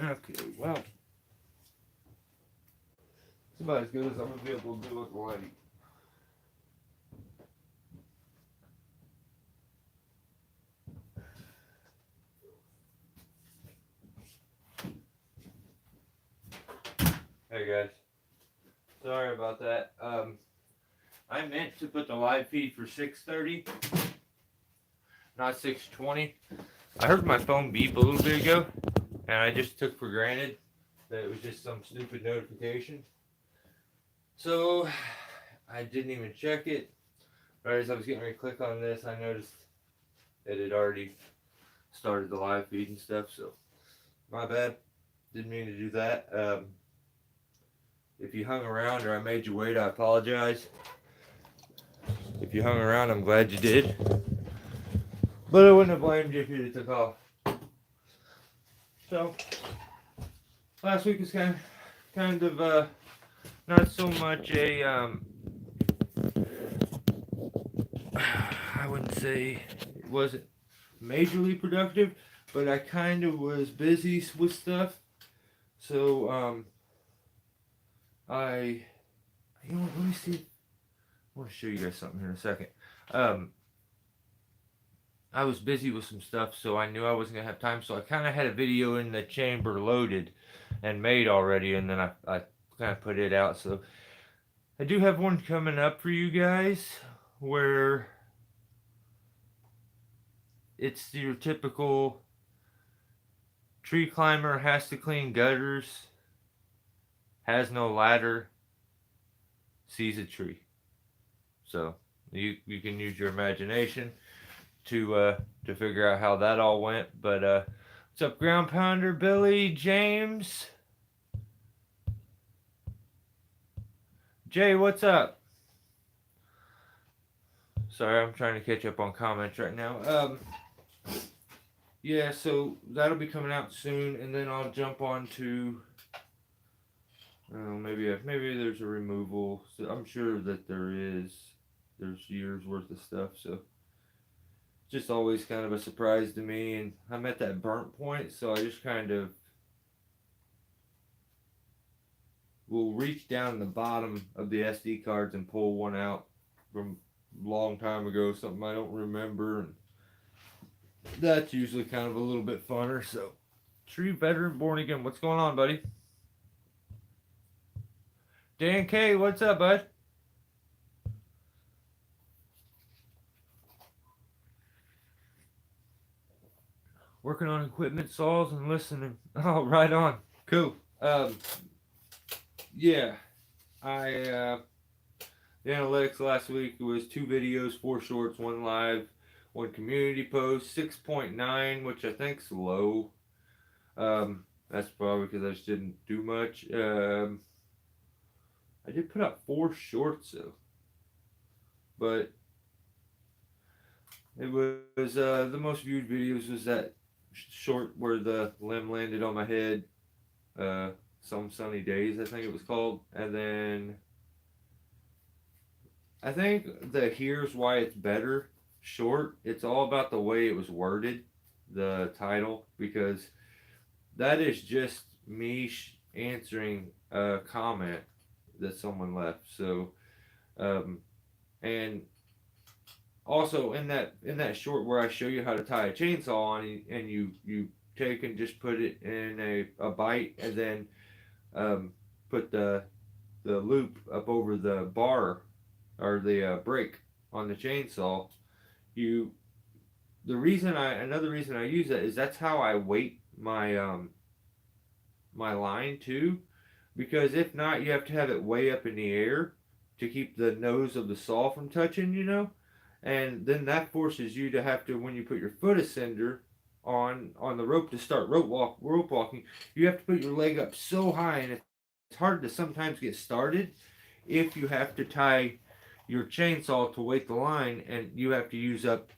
Okay, well, it's about as good as I'm gonna be able to do with the light. Hey guys, sorry about that. I meant to put the live feed for 6:30, not 6:20. I heard my phone beep a little bit ago, and I just took for granted that it was just some stupid notification. So I didn't even check it. Right as I was getting ready to click on this, I noticed it had already started the live feed and stuff. So my bad. Didn't mean to do that. If you hung around or I made you wait, I apologize. If you hung around, I'm glad you did. But I wouldn't have blamed you if you'd have took off. So last week was kind of not so much a I wouldn't say it wasn't majorly productive, but I kind of was busy with stuff. So you know what, let me see. I want to show you guys something here in a second. I was busy with some stuff, so I knew I wasn't gonna have time. So I kind of had a video in the chamber loaded and made already, and then I kind of put it out. So I do have one coming up for you guys where it's your typical tree climber, has to clean gutters, has no ladder, sees a tree. So you can use your imagination to figure out how that all went. But what's up, Ground Pounder, Billy, James, Jay? What's up? Sorry, I'm trying to catch up on comments right now. Yeah, so that'll be coming out soon, and then I'll jump on to maybe there's a removal. So I'm sure that there is. There's years worth of stuff, so just always kind of a surprise to me. And I'm at that burnt point, so I just kind of will reach down the bottom of the SD cards and pull one out from a long time ago, something I don't remember, and that's usually kind of a little bit funner. So, true veteran born again, what's going on, buddy? Dan K, what's up, bud? Working on equipment, saws, and listening. Oh, right on. Cool. Yeah, I the analytics last week was 2 videos, 4 shorts, 1 live, 1 community post, 6.9, which I think's low. That's probably because I just didn't do much. I did put out 4 shorts though, but it was the most viewed videos was that short where the limb landed on my head. Some sunny days, I think it was called, and then I think the here's why it's better short. It's all about the way it was worded, the title, because that is just me answering a comment that someone left. So, and also in that short where I show you how to tie a chainsaw on, and you take and just put it in a bite, and then put the loop up over the bar or the brake on the chainsaw. You Another reason I use that is that's how I weight my line too, because if not, you have to have it way up in the air to keep the nose of the saw from touching, and then that forces you to have to, when you put your foot ascender on the rope to start rope walking, you have to put your leg up so high, and it's hard to sometimes get started if you have to tie your chainsaw to weight the line, and you have to use up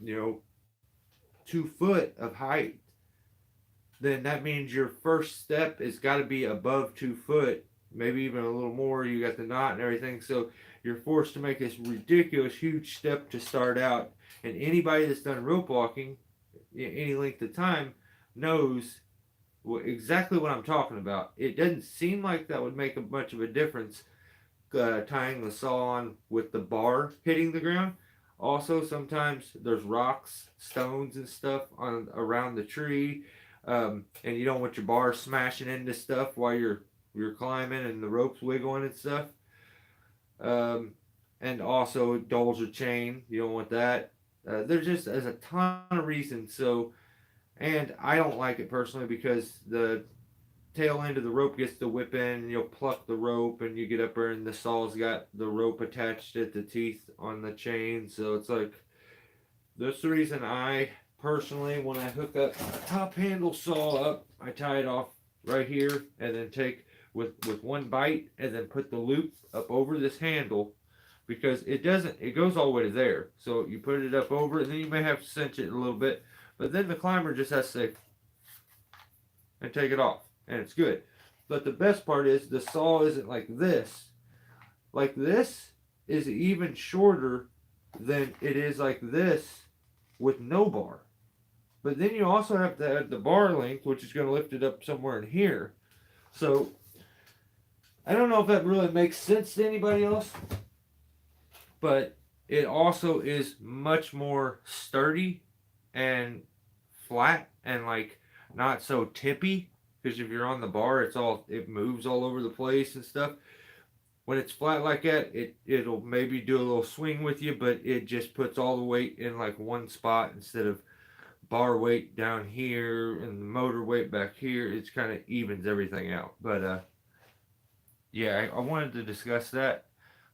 2 foot of height. Then that means your first step has got to be above 2 foot, maybe even a little more. You got the knot and everything, so you're forced to make this ridiculous huge step to start out. And anybody that's done rope walking any length of time knows exactly what I'm talking about. It doesn't seem like that would make much of a difference tying the saw on with the bar hitting the ground. Also, sometimes there's rocks, stones, and stuff on around the tree, and you don't want your bar smashing into stuff while you're climbing and the ropes wiggling and stuff. Um, and also dulls your chain. You don't want that. There's a ton of reasons. So, and I don't like it personally because the tail end of the rope gets to whip in and you'll pluck the rope and you get up there and the saw's got the rope attached at the teeth on the chain. So it's like, that's the reason I personally, when I hook up a top handle saw up, I tie it off right here and then take with one bite and then put the loop up over this handle, because it goes all the way to there. So you put it up over and then you may have to cinch it a little bit, but then the climber just has to say, and take it off, and it's good. But the best part is the saw isn't like this. Like this is even shorter than it is like this with no bar. But then you also have to add the bar length, which is going to lift it up somewhere in here. So I don't know if that really makes sense to anybody else, but it also is much more sturdy and flat and like not so tippy, because if you're on the bar it moves all over the place and stuff. When it's flat like that, it'll maybe do a little swing with you, but it just puts all the weight in like one spot instead of bar weight down here and the motor weight back here. It's kind of evens everything out. But yeah, I wanted to discuss that,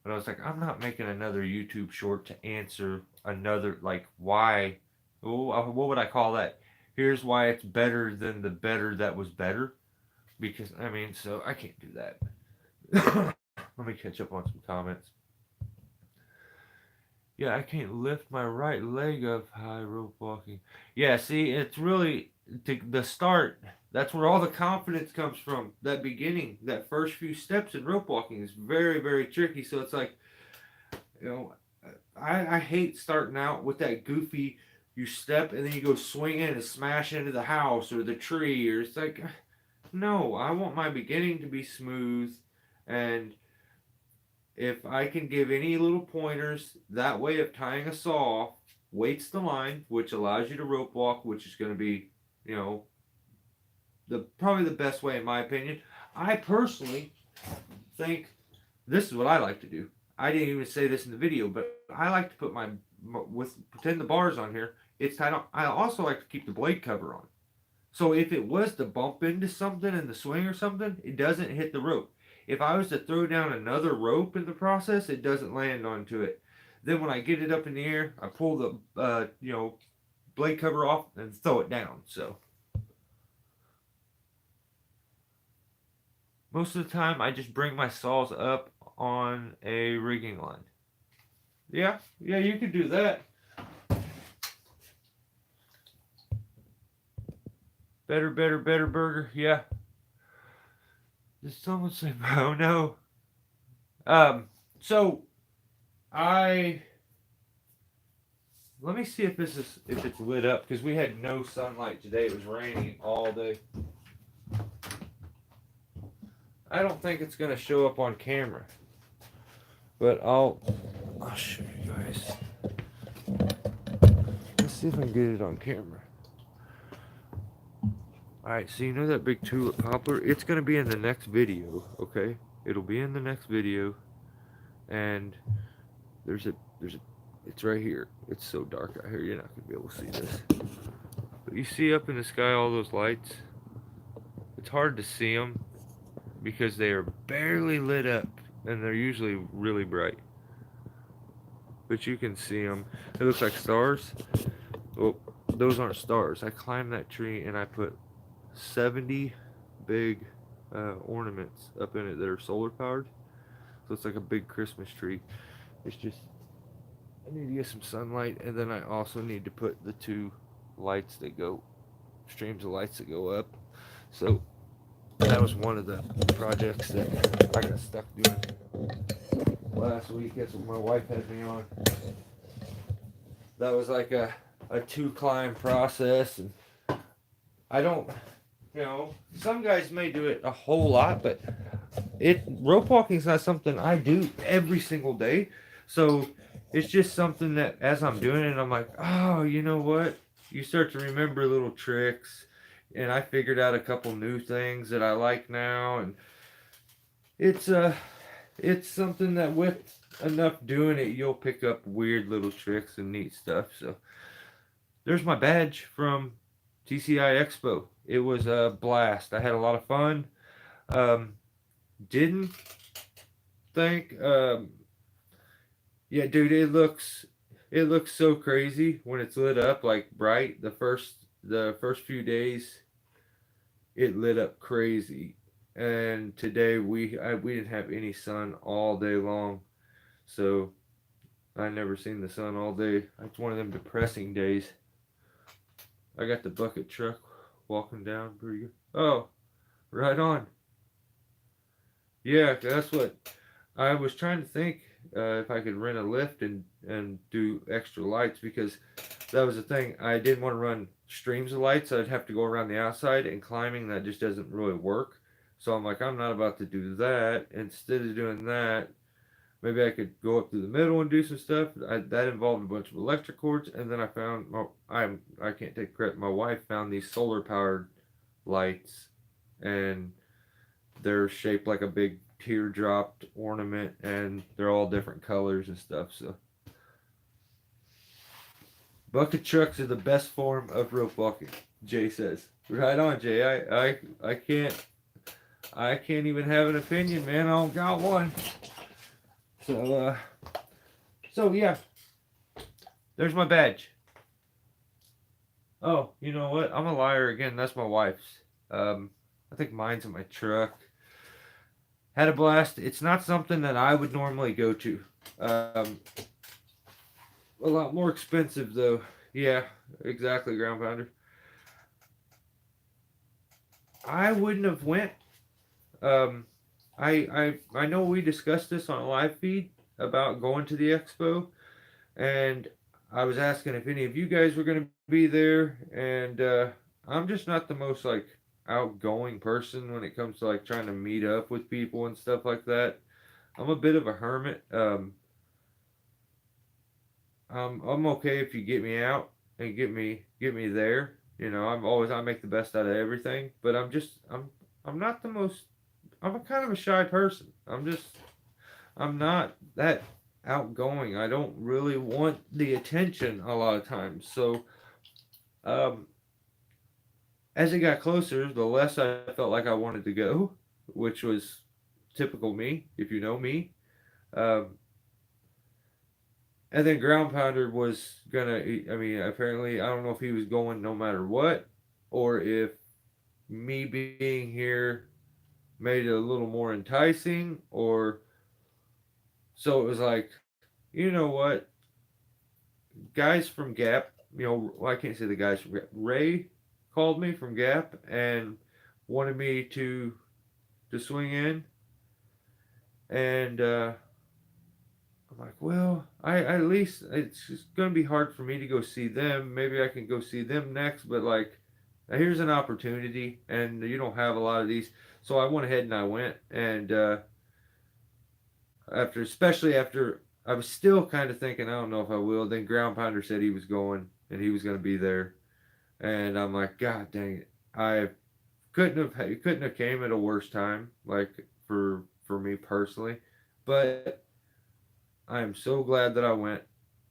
but I was like, I'm not making another YouTube short to answer another, like, why. What would I call that? Here's why it's better than the better that was better. Because, I mean, so I can't do that. Let me catch up on some comments. Yeah, I can't lift my right leg up high rope walking. Yeah, see, it's really the start. That's where all the confidence comes from. That beginning, that first few steps in rope walking is very, very tricky. So it's like, you know, I hate starting out with that goofy. You step and then you go swinging and smash into the house or the tree, or it's like, no, I want my beginning to be smooth, and if I can give any little pointers, that way of tying a saw, weights the line, which allows you to rope walk, which is going to be, you know, probably the best way in my opinion. I personally think this is what I like to do. I didn't even say this in the video, but I like to put pretend the bars on here. It's tied on. I also like to keep the blade cover on. So if it was to bump into something in the swing or something, it doesn't hit the rope. If I was to throw down another rope in the process, it doesn't land onto it. Then when I get it up in the air, I pull the blade cover off and throw it down. So most of the time, I just bring my saws up on a rigging line. Yeah, you could do that. Better burger. Yeah. Did someone say, "Oh no"? So I let me see if it's lit up, because we had no sunlight today. It was raining all day. I don't think it's gonna show up on camera, but I'll show you guys. Let's see if I can get it on camera. Alright, so you know that big tulip poplar? It's going to be in the next video, okay? It'll be in the next video. And it's right here. It's so dark out here, you're not going to be able to see this. But you see up in the sky all those lights? It's hard to see them because they are barely lit up. And they're usually really bright. But you can see them. It looks like stars. Well, those aren't stars. I climbed that tree and I put 70 big ornaments up in it that are solar powered. So it's like a big Christmas tree. It's just, I need to get some sunlight, and then I also need to put the two lights that go, streams of lights that go up. So that was one of the projects that I got stuck doing last week. That's what my wife had me on. That was like a 2 climb process, and I don't You know, some guys may do it a whole lot, but rope walking is not something I do every single day. So it's just something that as I'm doing it, I'm like, oh, you know what? You start to remember little tricks, and I figured out a couple new things that I like now, and it's it's something that with enough doing it, you'll pick up weird little tricks and neat stuff. So there's my badge from TCI Expo. It was a blast. I had a lot of fun. Um, didn't think, yeah, dude, it looks so crazy when it's lit up like bright. The first few days, it lit up crazy, and today we didn't have any sun all day long, so I never seen the sun all day. It's one of them depressing days. I got the bucket truck walking down pretty good. Oh, right on. Yeah, that's what I was trying to think, if I could rent a lift and do extra lights, because that was the thing. I didn't want to run streams of lights. I'd have to go around the outside, and climbing that just doesn't really work. So I'm like, I'm not about to do that. Instead of doing that, maybe I could go up through the middle and do some stuff. That involved a bunch of electric cords, and then I found, I can't take credit. My wife found these solar powered lights, and they're shaped like a big teardrop ornament, and they're all different colors and stuff. So bucket trucks are the best form of rope walking. Jay says, "Right on, Jay. I can't even have an opinion, man. I don't got one." So yeah, there's my badge. Oh, you know what? I'm a liar again. That's my wife's. I think mine's in my truck. Had a blast. It's not something that I would normally go to. Um, a lot more expensive though. Yeah, exactly, ground pounder. I wouldn't have went. Um, I know we discussed this on a live feed about going to the expo, and I was asking if any of you guys were going to be there, and I'm just not the most like outgoing person when it comes to like trying to meet up with people and stuff like that. I'm a bit of a hermit. I'm okay if you get me out and get me there. You know, I make the best out of everything, but I'm not the most. I'm a kind of a shy person. I'm not that outgoing. I don't really want the attention a lot of times. So, um, as it got closer, the less I felt like I wanted to go, which was typical me, if you know me. Um, and then Ground Pounder was gonna. I mean, apparently, I don't know if he was going no matter what, or if me being here made it a little more enticing, or so it was like, you know what, guys from Gap, well, I can't say the guys from Gap. Ray called me from Gap and wanted me to swing in, and I'm like, well, I at least it's just gonna be hard for me to go see them. Maybe I can go see them next, but like, here's an opportunity, and you don't have a lot of these. So I went ahead and I went, and especially after I was still kind of thinking, I don't know if I will. Then Ground Pounder said he was going and he was going to be there, and I'm like, God dang it, I couldn't have came at a worse time, like for me personally, but I am so glad that I went.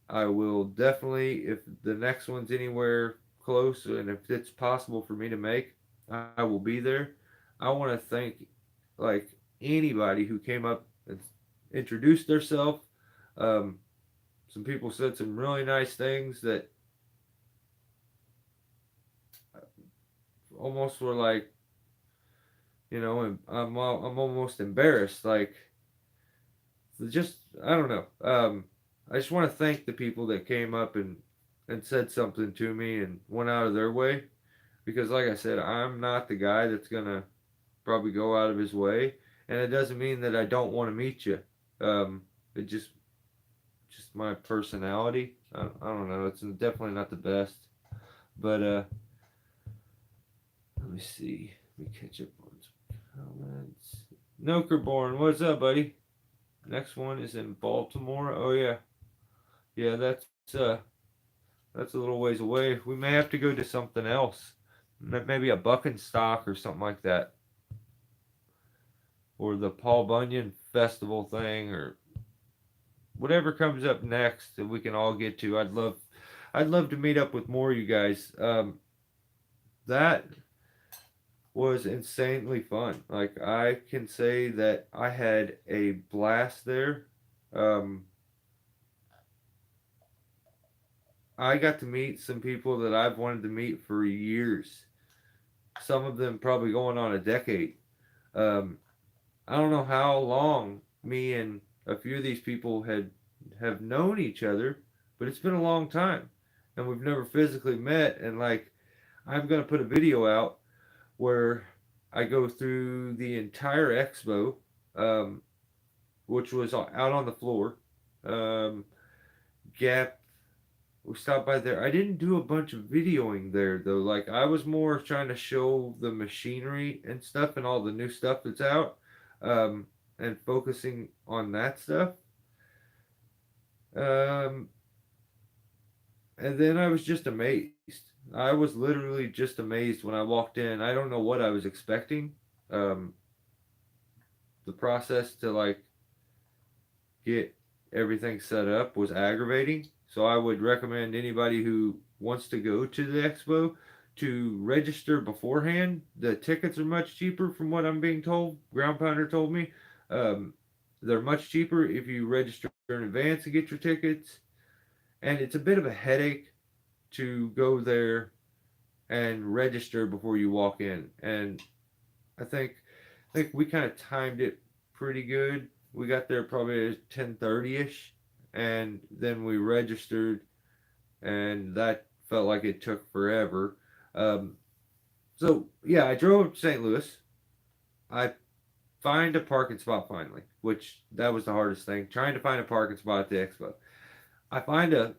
I will definitely, if the next one's anywhere close and if it's possible for me to make, I will be there. I want to thank like anybody who came up and introduced themselves. Um, some people said some really nice things that almost were like, and I'm almost embarrassed. Like, just I don't know. I just want to thank the people that came up and said something to me and went out of their way, because like I said, I'm not the guy that's gonna probably go out of his way, and it doesn't mean that I don't want to meet you. It just my personality. I don't know. It's definitely not the best, but Let me see. Let me catch up on some comments. Nokerborn, what's up, buddy? Next one is in Baltimore. Oh yeah, yeah. That's a little ways away. We may have to go to something else, maybe a Buck and Stock or something like that, or the Paul Bunyan Festival thing, or whatever comes up next that we can all get to. I'd love to meet up with more of you guys. That was insanely fun. Like I can say that I had a blast there. Um, I got to meet some people that I've wanted to meet for years. Some of them probably going on a decade. Um, I don't know how long me and a few of these people have known each other, but it's been a long time, and we've never physically met. And like, I'm gonna put a video out where I go through the entire expo, um, which was out on the floor. Um, Gap, we stopped by there. I didn't do a bunch of videoing there though. Like I was more trying to show the machinery and stuff and all the new stuff that's out, um, and focusing on that stuff. Um, and then I was just amazed. I was literally just amazed when I walked in. I don't know what I was expecting. Um, the process to like get everything set up was aggravating. So I would recommend anybody who wants to go to the expo to register beforehand. The tickets are much cheaper from what I'm being told. Ground Pounder told me. Um, they're much cheaper if you register in advance and get your tickets. And it's a bit of a headache to go there and register before you walk in. And I think we kind of timed it pretty good. We got there probably at 10:30 ish, and then we registered, and that felt like it took forever. Um, so yeah, I drove up to St. Louis. I find a parking spot finally, which that was the hardest thing, trying to find a parking spot at the expo. I find a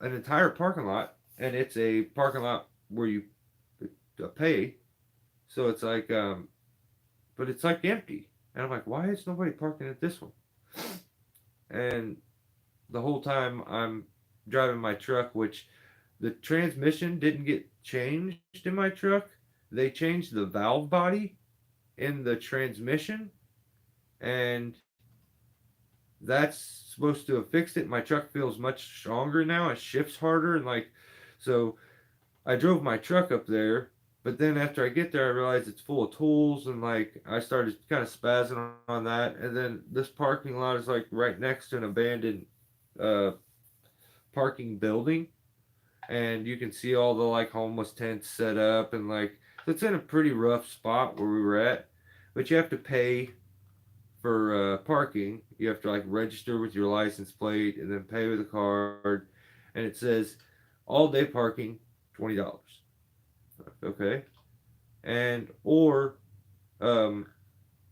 an entire parking lot, and it's a parking lot where you pay. So it's like but it's like empty. And I'm like, why is nobody parking at this one? And the whole time I'm driving my truck, which the transmission didn't get changed in my truck. They changed the valve body in the transmission, and that's supposed to have fixed it. My truck feels much stronger now. It shifts harder, and like, so I drove my truck up there, but then after I get there, I realized it's full of tools, and like I started kind of spazzing on that. And then this parking lot is like right next to an abandoned uh, parking building, and you can see all the like homeless tents set up, and like it's in a pretty rough spot where we were at. But you have to pay for parking. You have to like register with your license plate and then pay with a card, and it says all day parking $20. Okay, and or um,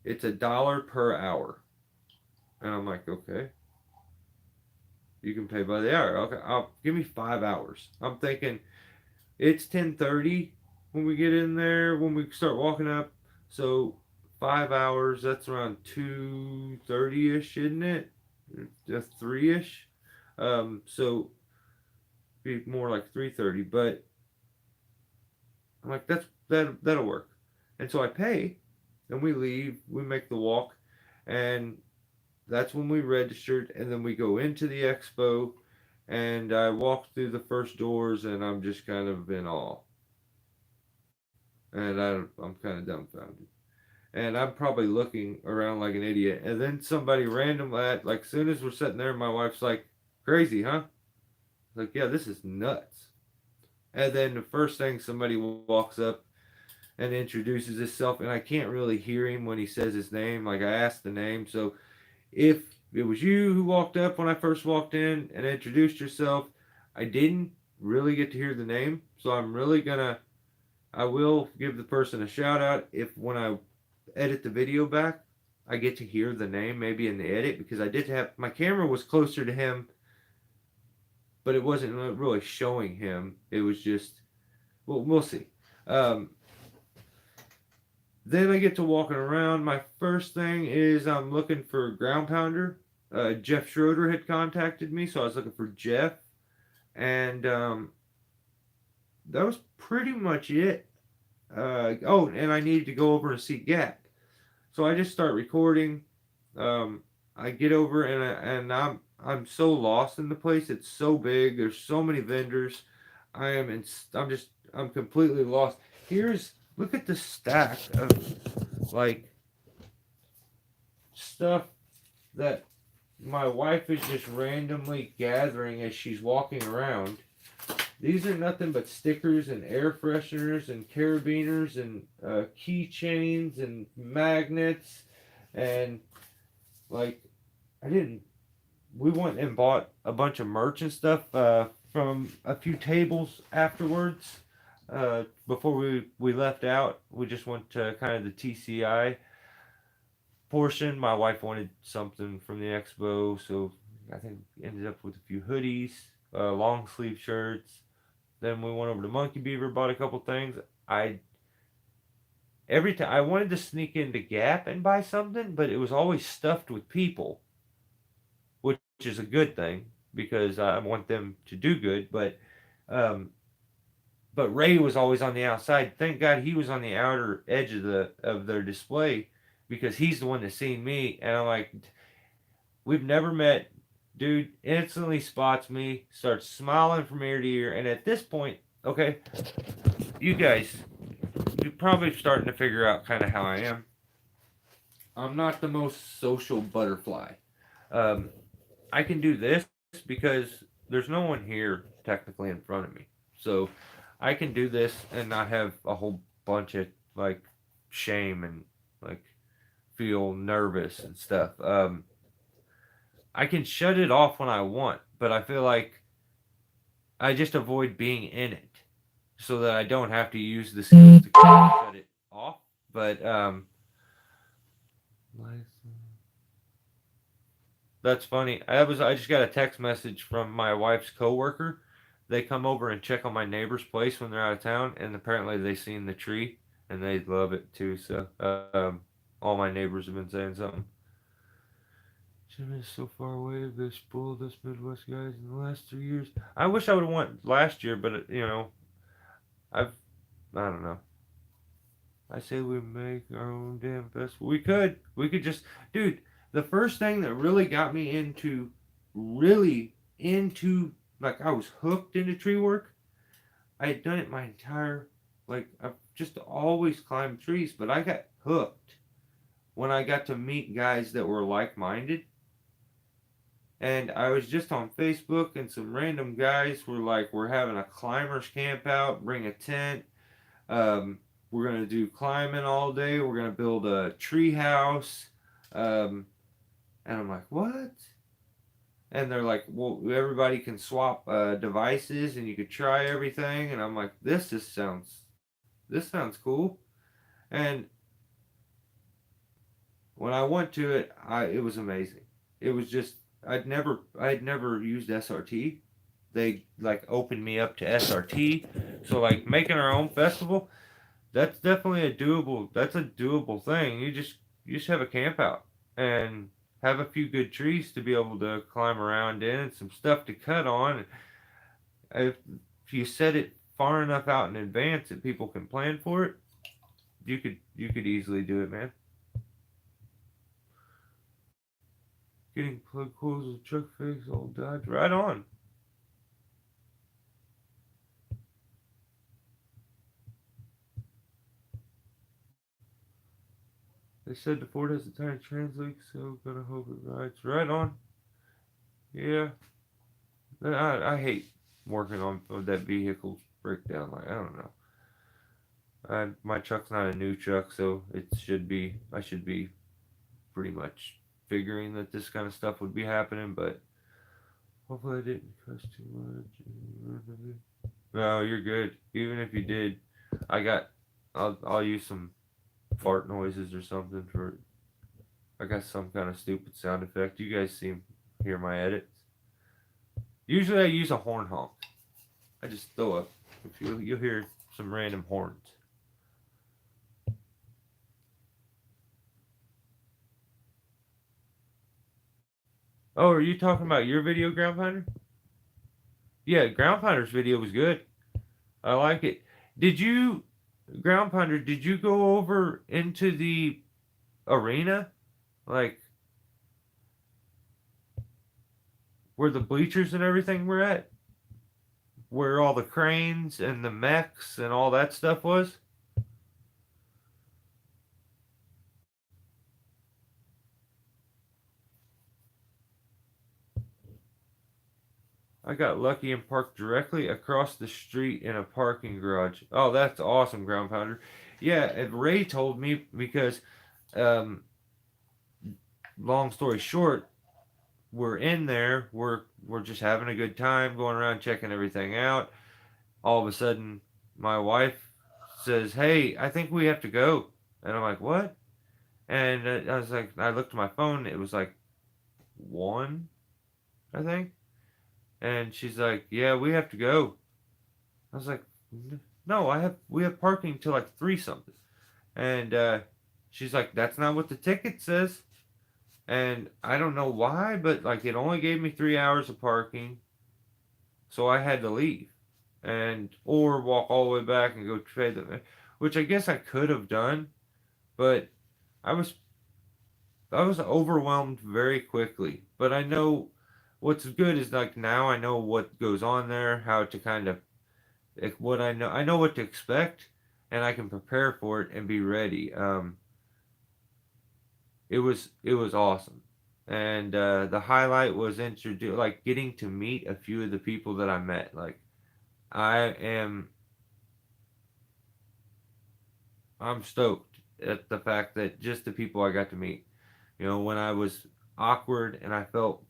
it's $1 per hour, and I'm like, okay, you can pay by the hour. Okay, I'll give me 5 hours. I'm thinking it's 10:30 when we get in there when we start walking up, so 5 hours. That's around 2:30 ish, isn't it? Just 3 ish. So be more like 3:30, but I'm like, that'll work. And so I pay, and we leave. We make the walk, and that's when we registered. And then we go into the expo, and I walk through the first doors, and I'm just kind of in awe, and I'm kind of dumbfounded. And I'm probably looking around like an idiot. And then somebody random at like, soon as we're sitting there, my wife's like, "Crazy, huh?" Like, yeah, this is nuts. And then the first thing, somebody walks up and introduces himself, and I can't really hear him when he says his name. Like I asked the name, so if it was you who walked up when I first walked in and introduced yourself, I didn't really get to hear the name, so I will give the person a shout out if when I edit the video back, I get to hear the name maybe in the edit, because I did have my camera was closer to him, but it wasn't really showing him. It was just, well, we'll see. Um, Then I get to walking around. My first thing is I'm looking for a ground pounder. Jeff Schroeder had contacted me, so I was looking for Jeff, and that was pretty much it. Oh, and I needed to go over and see Gap, so I just start recording. I get over and I'm so lost in the place. It's so big. There's so many vendors. I'm completely lost. Look at the stack of like stuff that my wife is just randomly gathering as she's walking around. These are nothing but stickers and air fresheners and carabiners and keychains and magnets and like I didn't. We went and bought a bunch of merch and stuff from a few tables afterwards. Before we left out, we just went to kind of the TCI portion. My wife wanted something from the Expo, so I think we ended up with a few hoodies, long sleeve shirts. Then we went over to Monkey Beaver, bought a couple things. I every time I wanted to sneak into Gap and buy something, but it was always stuffed with people, which is a good thing because I want them to do good. Um, but Ray was always on the outside. Thank God he was on the outer edge of their display because he's the one that seen me, and I'm like, we've never met. Dude instantly spots me, starts smiling from ear to ear, and at this point, okay, you guys, you're probably starting to figure out kind of how I am. I'm not the most social butterfly. Um, I can do this because there's no one here technically in front of me. So I can do this and not have a whole bunch of like shame and like feel nervous and stuff. I can shut it off when I want, but I feel like I just avoid being in it so that I don't have to use the skills to kind of shut it off. But that's funny. I just got a text message from my wife's coworker. They come over and check on my neighbor's place when they're out of town, and apparently they seen the tree and they love it too. So all my neighbors have been saying something. Jim is so far away. They spoiled us Midwest guys in the last 3 years. I wish I would have went last year, but I've I don't know. I say we make our own damn festival. We could just, dude. The first thing that really got me really into, like I was hooked into tree work. I had done it my entire, like I've just always climbed trees, but I got hooked when I got to meet guys that were like-minded. And I was just on Facebook, and some random guys were like, "We're having a climbers camp out. Bring a tent. Um, we're gonna do climbing all day. We're gonna build a tree house." And I'm like, "What?" And they're like, "Well, everybody can swap devices, and you could try everything." And I'm like, this sounds cool." And when I went to it, it was amazing. It was just I'd never used SRT. They like opened me up to SRT. So like making our own festival, that's definitely a doable thing. You just have a camp out and have a few good trees to be able to climb around in and some stuff to cut on. If you set it far enough out in advance that people can plan for it, you could easily do it, man. Getting plug holes with truck face all Dodge. Right on. They said the Ford has a tiny transleak, so gonna hope it rides. Right on. Yeah. I hate working on that vehicle's breakdown. Like I don't know. My truck's not a new truck, so I should be pretty much figuring that this kind of stuff would be happening. But hopefully, I didn't cuss too much. No, you're good. Even if you did, I got. I'll use some fart noises or something for. I got some kind of stupid sound effect. You guys hear my edits. Usually, I use a horn honk. I just throw up. If you'll hear some random horns. Oh, are you talking about your video, Ground Pounder? Yeah, Ground Pounder's video was good. I like it. Did you, Ground Pounder, did you go over into the arena? Like, where the bleachers and everything were at? Where all the cranes and the mechs and all that stuff was? I got lucky and parked directly across the street in a parking garage. Oh, that's awesome, Ground Pounder. Yeah, and Ray told me because, um, long story short, we're in there. We're just having a good time, going around checking everything out. All of a sudden, my wife says, "Hey, I think we have to go," and I'm like, "What?" And I was like, I looked at my phone. It was like one, I think, and she's like, "Yeah, we have to go." I was like, "No, we have parking till like three something," and she's like, "That's not what the ticket says." And I don't know why, but like it only gave me 3 hours of parking, so I had to leave, and or walk all the way back and go trade them, which I guess I could have done, but I was I was overwhelmed very quickly. But I know what's good is like now I know what goes on there, how to kind of like what I know what to expect, and I can prepare for it and be ready. It was awesome, and the highlight was introduce like getting to meet a few of the people that I met. Like I am I'm stoked at the fact that just the people I got to meet. You know, when I was awkward and I felt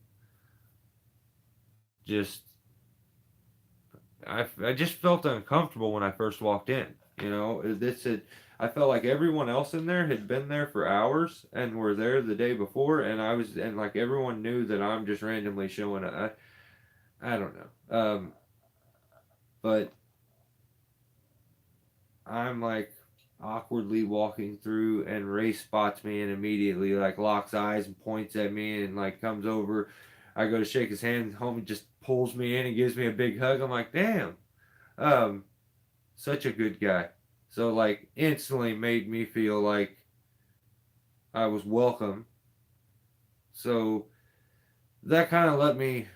just I just felt uncomfortable when I first walked in. You know, I felt like everyone else in there had been there for hours and were there the day before, and like everyone knew that I'm just randomly showing up. I don't know, but I'm like awkwardly walking through, and Ray spots me and immediately like locks eyes and points at me and like comes over. I go to shake his hand, homie just pulls me in and gives me a big hug. I'm like, damn. Um, Such a good guy. So like instantly made me feel like I was welcome. So that kind of let me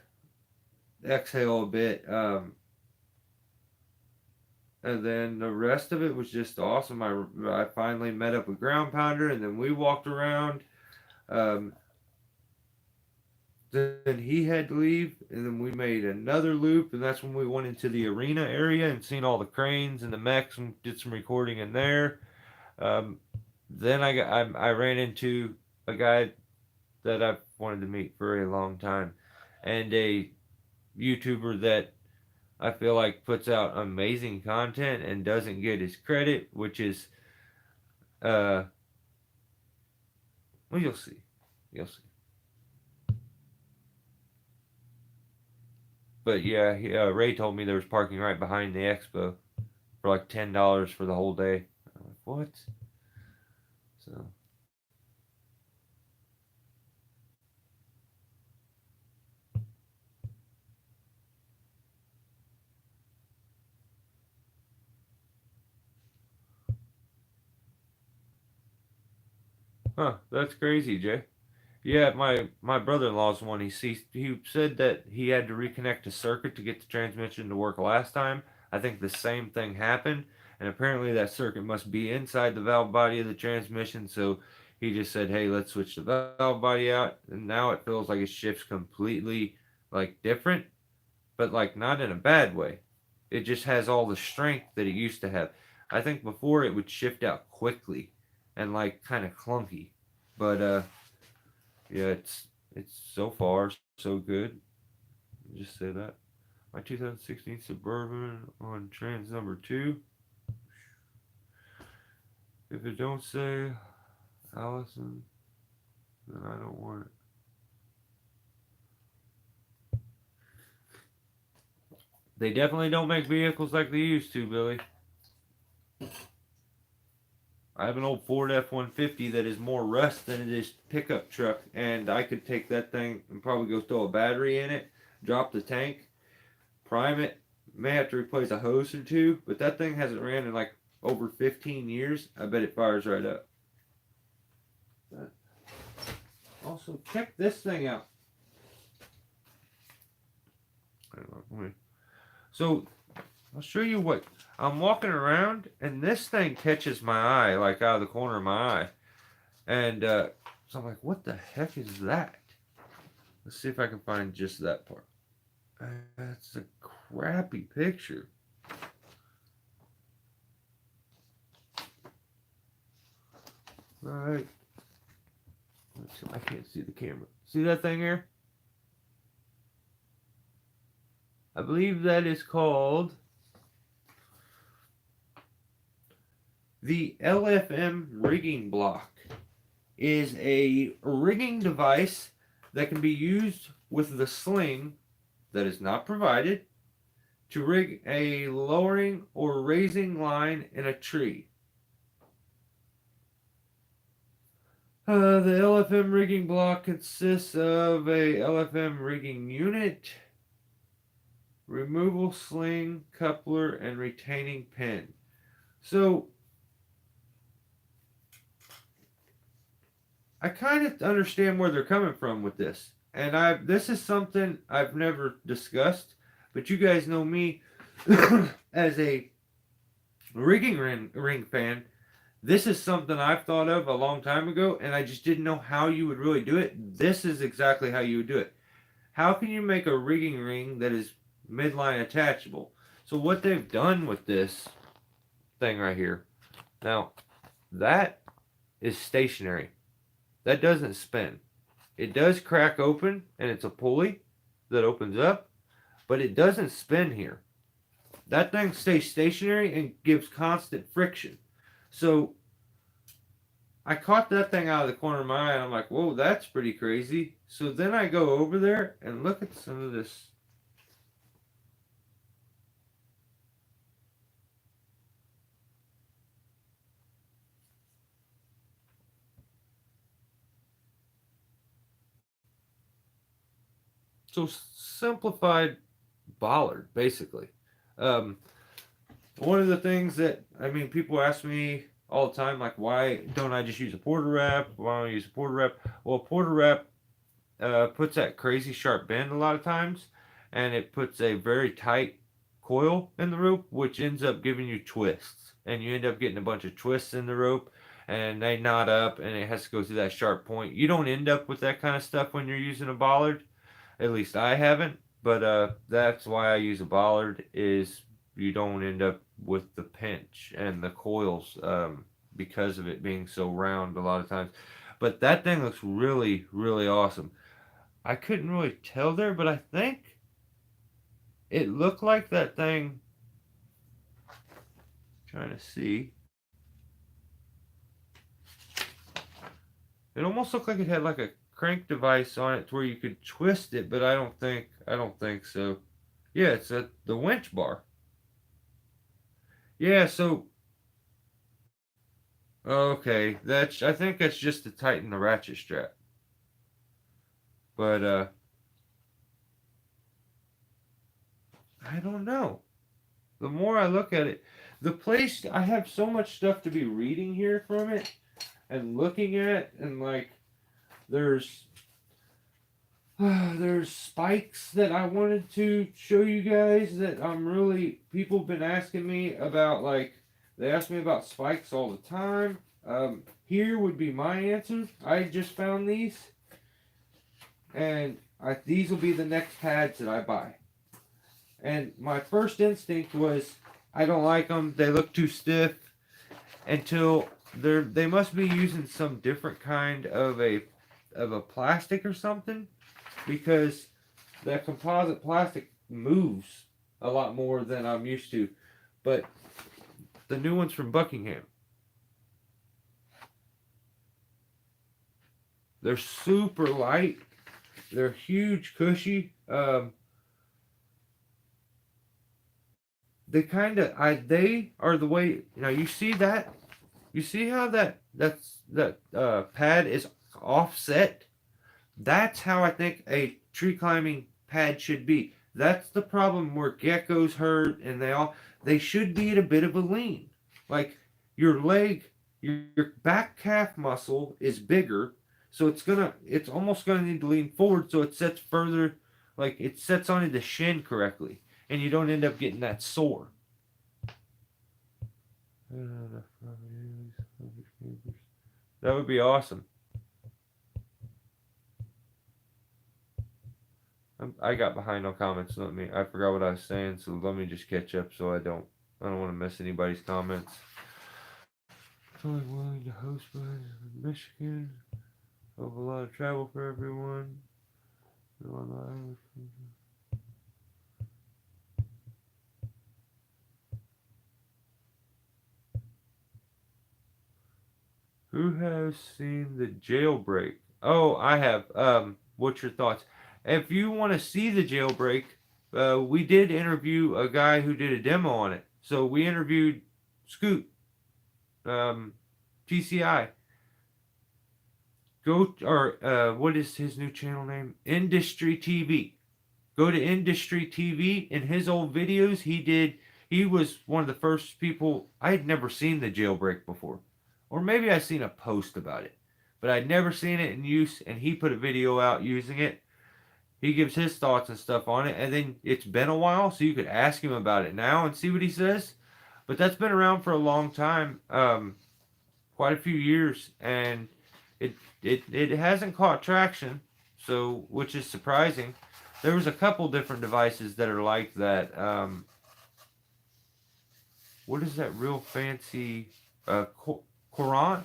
exhale a bit. And then the rest of it was just awesome. I finally met up with Ground Pounder, and then we walked around. Um, then he had to leave, and then we made another loop, and that's when we went into the arena area and seen all the cranes and the mechs and did some recording in there. Um, then I ran into a guy that I've wanted to meet for a long time, and a YouTuber that I feel like puts out amazing content and doesn't get his credit, which is uh, well, you'll see. But yeah, Ray told me there was parking right behind the expo for like $10 for the whole day. I'm like, what? So, huh? That's crazy, Jay. Yeah, my brother-in-law's one. He said that he had to reconnect a circuit to get the transmission to work last time. I think the same thing happened, and apparently that circuit must be inside the valve body of the transmission. So he just said, "Hey, let's switch the valve body out." And now it feels like it shifts completely like different, but like not in a bad way. It just has all the strength that it used to have. I think before it would shift out quickly and like kind of clunky, but yeah, it's so far so good. Just say that. My 2016 Suburban on trans number two. If it don't say Allison, then I don't want it. They definitely don't make vehicles like they used to, Billy. I have an old Ford F-150 that is more rust than it is pickup truck, and I could take that thing and probably go throw a battery in it, drop the tank, prime it. May have to replace a hose or two, but that thing hasn't ran in like over 15 years. I bet it fires right up. But also, check this thing out. So, I'll show you what. I'm walking around, and this thing catches my eye, like out of the corner of my eye. And so I'm like, what the heck is that? Let's see if I can find just that part. That's a crappy picture. Alright. I can't see the camera. See that thing here? I believe that is called the LFM rigging block. Is a rigging device that can be used with the sling that is not provided to rig a lowering or raising line in a tree. The LFM rigging block consists of a LFM rigging unit, removal sling, coupler, and retaining pin. So I kind of understand where they're coming from with this. And this is something I've never discussed, but you guys know me as a rigging ring fan. This is something I've thought of a long time ago, and I just didn't know how you would really do it. This is exactly how you would do it. How can you make a rigging ring that is midline attachable? So what they've done with this thing right here, now that is stationary. That doesn't spin. It does crack open, and it's a pulley that opens up, but it doesn't spin here. That thing stays stationary and gives constant friction. So I caught that thing out of the corner of my eye, and I'm like, whoa, that's pretty crazy. So then I go over there and look at some of this. So simplified bollard, basically. Um, One of the things that, I mean, people ask me all the time, like, why don't I just use a porter wrap? Why don't I use a porter wrap? Well, a porter wrap puts that crazy sharp bend a lot of times, and it puts a very tight coil in the rope, which ends up giving you twists. And you end up getting a bunch of twists in the rope, and they knot up, and it has to go through that sharp point. You don't end up with that kind of stuff when you're using a bollard. At least I haven't. But that's why I use a bollard, is you don't end up with the pinch and the coils, because of it being so round a lot of times. But that thing looks really, really awesome. I couldn't really tell there, but I think it looked like that thing. Trying to see. It almost looked like it had like a crank device on it to where you could twist it, but I don't think so. Yeah, it's at the winch bar. Yeah, so okay, I think that's just to tighten the ratchet strap. But I don't know. The more I look at it, the place, I have so much stuff to be reading here from it and looking at, and like there's there's spikes that I wanted to show you guys that I'm really, people have been asking me about, like they ask me about spikes all the time. Here would be my answer. I just found these, and these will be the next pads that I buy. And my first instinct was, I don't like them. They look too stiff. Until they must be using some different kind of a plastic or something, because that composite plastic moves a lot more than I'm used to. But the new ones from Buckingham, they're super light. They're huge, cushy. They are the way, you see that You see how that pad is offset? That's how I think a tree climbing pad should be. That's the problem where geckos hurt and they should be at a bit of a lean. Like your leg, your back calf muscle is bigger, so it's almost gonna need to lean forward so it sets further, like it sets onto the shin correctly, and you don't end up getting that sore. That would be awesome. I got behind on comments. I forgot what I was saying, so let me just catch up so I don't want to miss anybody's comments. Totally willing to host Michigan. Of a lot of travel for everyone. Who has seen the jailbreak? Oh, I have. What's your thoughts? If you want to see the jailbreak, we did interview a guy who did a demo on it. So we interviewed Scoot, um, TCI. What is his new channel name? Industry TV. Go to Industry TV. In his old videos, he was one of the first people. I had never seen the jailbreak before, or maybe I seen a post about it, but I'd never seen it in use. And he put a video out using it. He gives his thoughts and stuff on it, and then it's been a while, so you could ask him about it now and see what he says. But that's been around for a long time, quite a few years, and it hasn't caught traction, so which is surprising. There was a couple different devices that are like that. What is that real fancy Quran?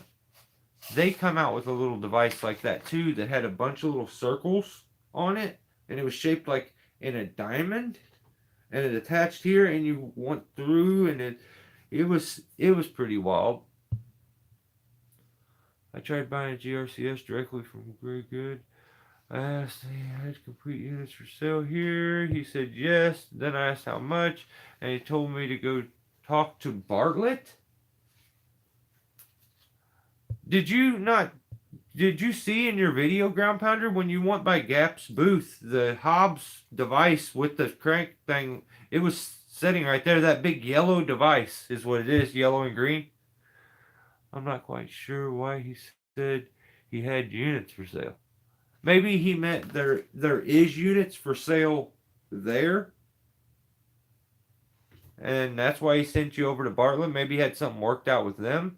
They come out with a little device like that too that had a bunch of little circles on it, and it was shaped like in a diamond, and it attached here, and you went through, and it was pretty wild. I tried buying a GRCS directly from Very Good. I asked if he had complete units for sale here. He said yes. Then I asked how much, and he told me to go talk to Bartlett. Did you not? Did you see in your video, Ground Pounder, when you went by Gap's booth, the Hobbs device with the crank thing? It was sitting right there. That big yellow device is what it is, yellow and green. I'm not quite sure why he said he had units for sale. Maybe he meant there is units for sale there, and that's why he sent you over to Bartlett. Maybe he had something worked out with them.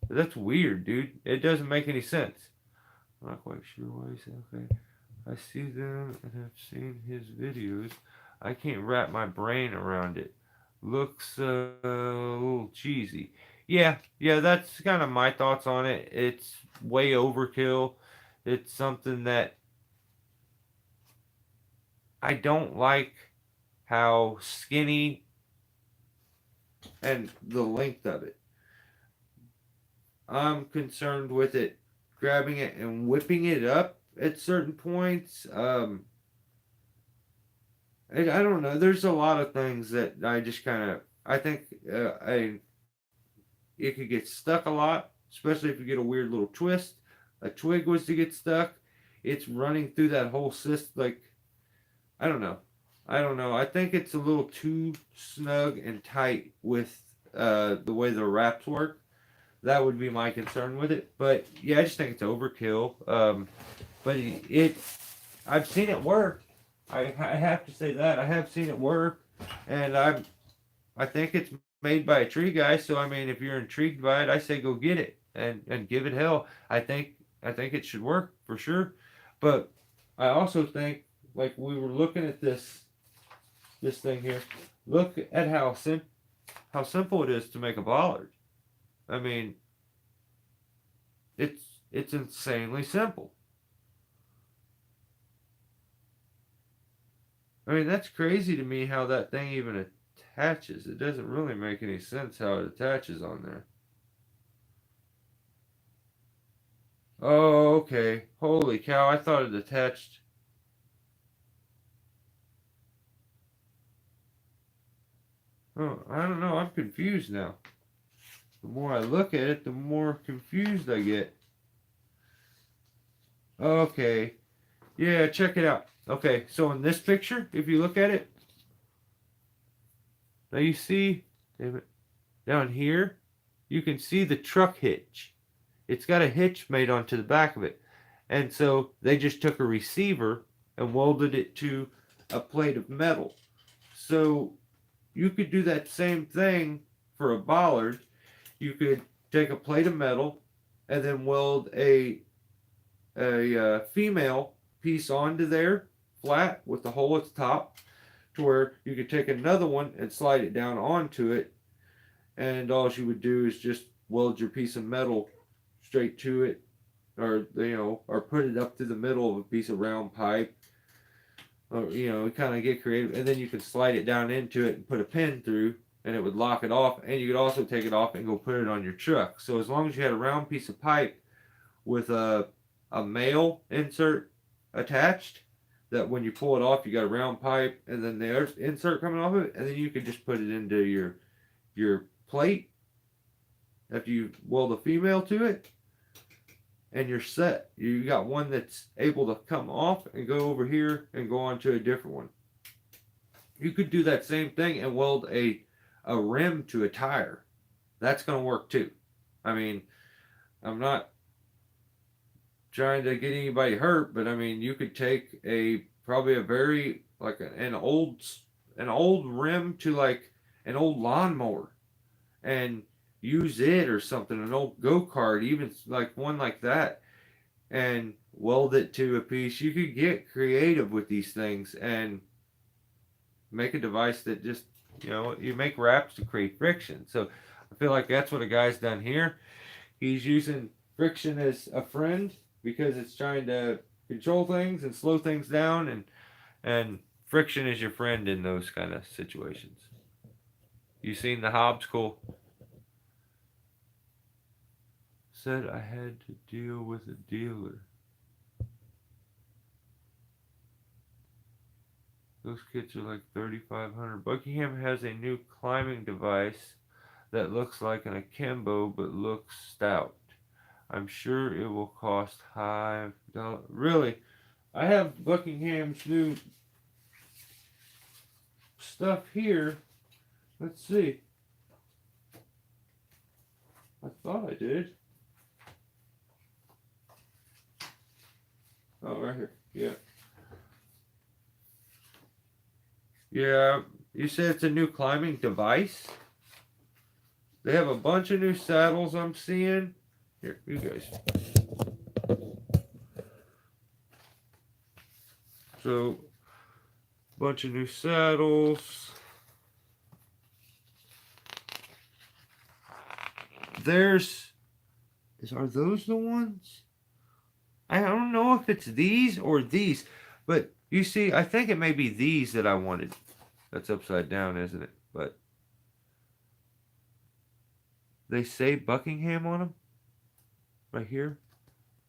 But that's weird, dude. It doesn't make any sense. I'm not quite sure why he said okay. I see them and have seen his videos. I can't wrap my brain around it. Looks a little cheesy. Yeah, that's kind of my thoughts on it. It's way overkill. It's something that I don't like how skinny and the length of it. I'm concerned with it grabbing it and whipping it up at certain points. I don't know. There's a lot of things that I just kind of I think it could get stuck a lot, especially if you get a weird little twist. A twig was to get stuck. It's running through that whole system. Like I don't know. I don't know. I think it's a little too snug and tight with the way the wraps work. That would be my concern with it. But yeah, I just think it's overkill. But I've seen it work. I have to say that I have seen it work, and I think it's made by a tree guy. So I mean, if you're intrigued by it, I say go get it and give it hell. I think it should work for sure. But I also think like we were looking at this thing here. Look at how simple it is to make a bollard. I mean, it's insanely simple. I mean, that's crazy to me how that thing even attaches. It doesn't really make any sense how it attaches on there. Oh, okay. Holy cow, I thought it attached. Oh, I don't know. I'm confused now. the more I look at it, the more confused I get. Okay. Yeah, check it out. Okay, so in this picture, if you look at it, now you see, damn it, down here, you can see the truck hitch. It's got a hitch made onto the back of it. And so they just took a receiver and welded it to a plate of metal. So you could do that same thing for a bollard. You could take a plate of metal and then weld a female piece onto there flat with the hole at the top, to where you could take another one and slide it down onto it, and all you would do is just weld your piece of metal straight to it, or or put it up through the middle of a piece of round pipe, or kind of get creative, and then you could slide it down into it and put a pin through, and it would lock it off, and you could also take it off and go put it on your truck. So as long as you had a round piece of pipe with a male insert attached, that when you pull it off, you got a round pipe and then the other insert coming off of it, and then you could just put it into your plate after you weld a female to it, and you're set. You got one that's able to come off and go over here and go on to a different one. You could do that same thing and weld a rim to a tire. That's going to work too. I mean, I'm not trying to get anybody hurt, but I mean, you could take probably a very like an old rim to like an old lawnmower and use it, or something, an old go-kart, even like one like that, and weld it to a piece. You could get creative with these things and make a device that just, you make wraps to create friction. So I feel like that's what a guy's done here. He's using friction as a friend, because it's trying to control things and slow things down, and friction is your friend in those kind of situations. You seen the Hobbs Cool? Said I had to deal with a dealer. Those kits are like $3,500. Buckingham has a new climbing device that looks like an akimbo but looks stout. I'm sure it will cost $5. Really? I have Buckingham's new stuff here. Let's see. I thought I did. Oh, right here. Yeah. Yeah, you said it's a new climbing device? They have a bunch of new saddles I'm seeing. Here, you guys. So, bunch of new saddles. Are those the ones? I don't know if it's these or these, but you see, I think it may be these that I wanted. That's upside down, isn't it? But they say Buckingham on them. Right here.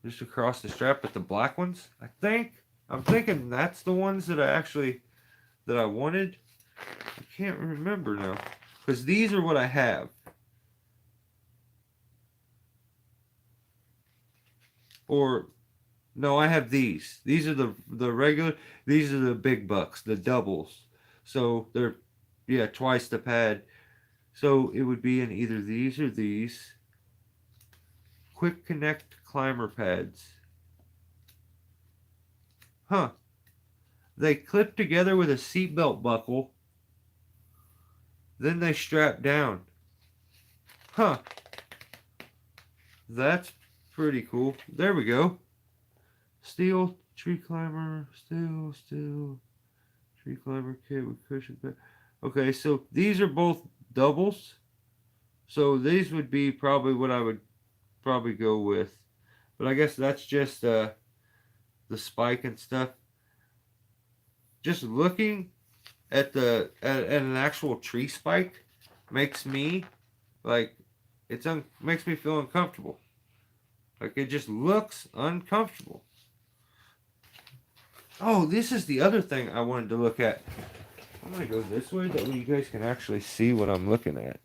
Just across the strap with the black ones. I'm thinking that's the ones that I wanted. I can't remember now. Because these are what I have. Or, no, I have these. These are the regular, these are the big bucks, the doubles. So they're, twice the pad. So it would be in either these or these. Quick Connect climber pads. Huh. They clip together with a seatbelt buckle. Then they strap down. Huh. That's pretty cool. There we go. Steel tree climber. Steel tree climber kit with cushion pad. Okay, so these are both doubles. So these would be probably what I would probably go with. But I guess that's just the spike and stuff. Just looking at an actual tree spike makes me makes me feel uncomfortable. Like, it just looks uncomfortable. Oh, this is the other thing I wanted to look at. I'm gonna go this way, that way you guys can actually see what I'm looking at.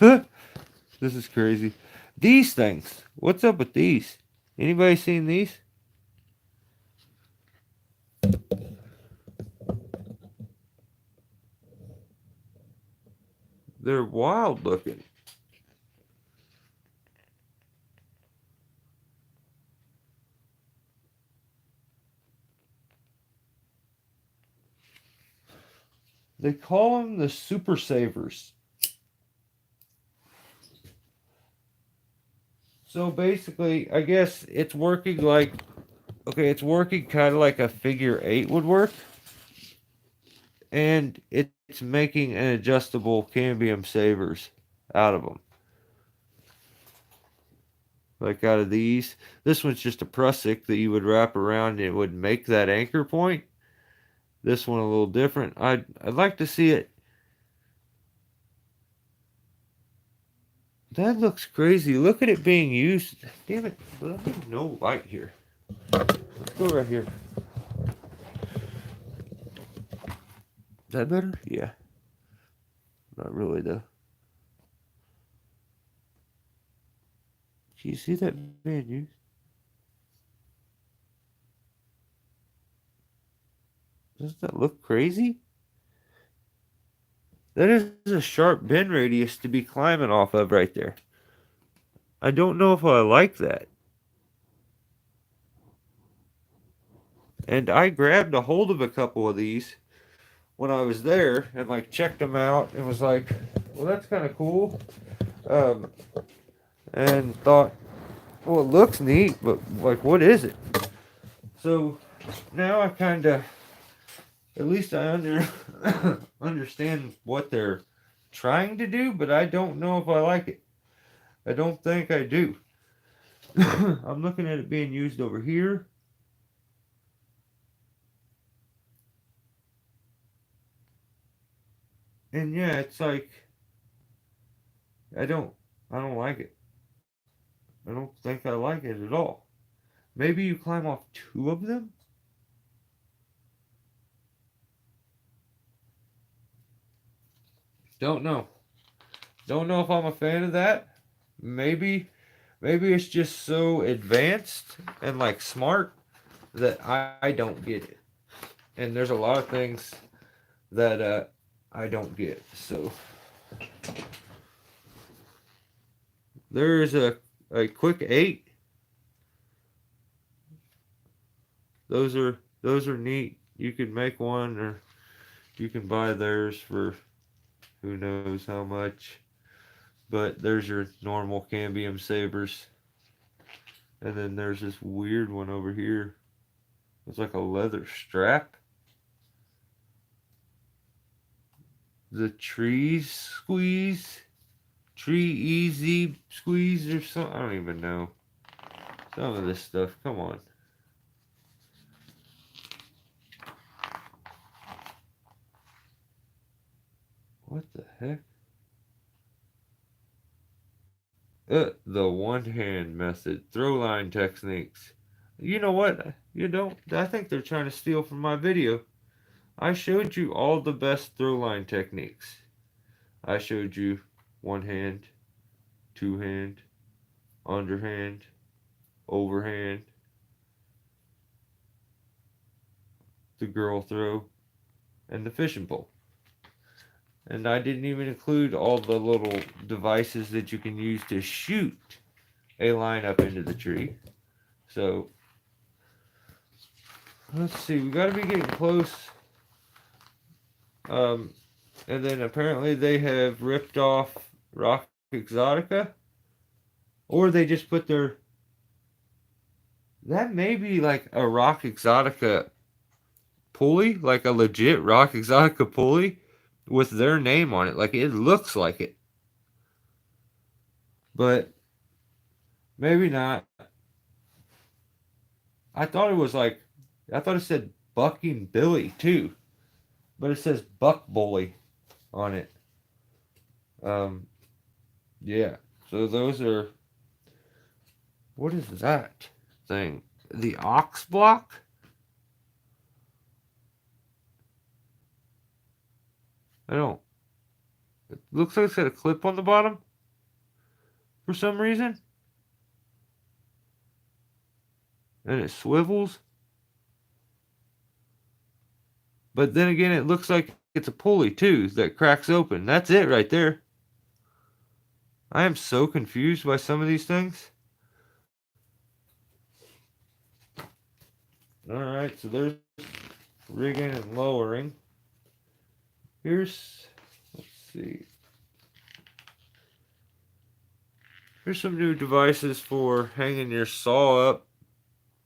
This is crazy. These things. What's up with these? Anybody seen these? They're wild looking. They call them the Super Savers. So basically, I guess it's working like, okay, it's working kind of like a figure eight would work. And it's making an adjustable cambium savers out of them. Like out of these. This one's just a prusik that you would wrap around and it would make that anchor point. This one a little different. I'd like to see it. That looks crazy. Look at it being used. Damn it. There's no light here. Let's go right here. Is that better? Yeah. Not really though. Can you see that being used? Doesn't that look crazy? That is a sharp bend radius to be climbing off of right there. I don't know if I like that. And I grabbed a hold of a couple of these when I was there and like checked them out and was like, well, that's kind of cool. Um, and thought, well, it looks neat, but like, what is it? So now I kind of, at least I understand what they're trying to do, but I don't know if I like it. I don't think I do. I'm looking at it being used over here. And yeah, it's like I don't I don't like it. I don't think I like it at all. Maybe you climb off two of them? Don't know. Don't know if I'm a fan of that. Maybe it's just so advanced and like smart that I don't get it. And there's a lot of things that I don't get. So there's a quick 8. Those are neat. You can make one or you can buy theirs for who knows how much. But there's your normal cambium sabers. And then there's this weird one over here. It's like a leather strap. The trees squeeze. Tree easy squeeze or something. I don't even know. Some of this stuff. Come on. What the heck? The one hand method. Throw line techniques. You know what? You don't. I think they're trying to steal from my video. I showed you all the best throw line techniques. I showed you one hand, two hand, underhand, overhand, the girl throw, and the fishing pole. And I didn't even include all the little devices that you can use to shoot a line up into the tree. So, let's see, we gotta be getting close. And then apparently they have ripped off Rock Exotica. Or they just put their... That may be like a Rock Exotica pulley, like a legit Rock Exotica pulley with their name on it. Like it looks like it. But maybe not. I thought it was like, I thought it said Bucking Billy too. But it says Buck Bully on it. Yeah. So those are, what is that thing? The Ox Block? I don't. It looks like it's got a clip on the bottom. for some reason. And it swivels. But then again, it looks like it's a pulley too that cracks open. That's it right there. I am so confused by some of these things. Alright, so there's rigging and lowering. Let's see. Here's some new devices for hanging your saw up.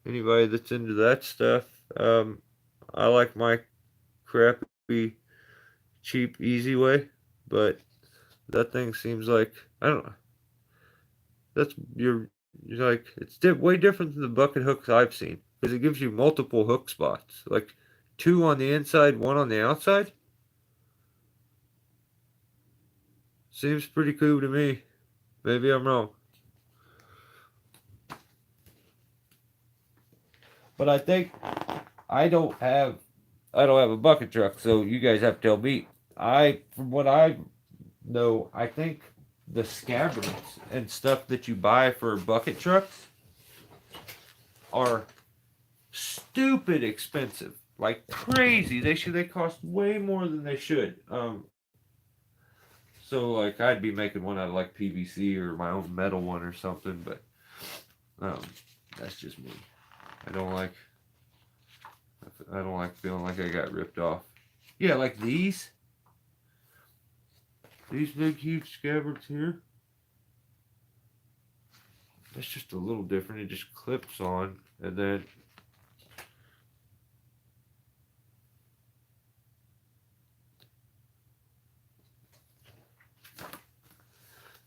Anybody that's into that stuff. I like my crappy, cheap, easy way, but that thing seems like, I don't know. You're like, it's way different than the bucket hooks I've seen because it gives you multiple hook spots, like two on the inside, one on the outside. Seems pretty cool to me. Maybe I'm wrong. But I think I don't have I don't have a bucket truck, so you guys have to tell me. From what I know, I think the scabbards and stuff that you buy for bucket trucks are stupid expensive, like crazy. They cost way more than they should. So like I'd be making one out of like PVC or my own metal one or something, but um, that's just me. I don't like I don't like feeling like I got ripped off. Yeah, like these big huge scabbards here. That's just a little different. It just clips on and then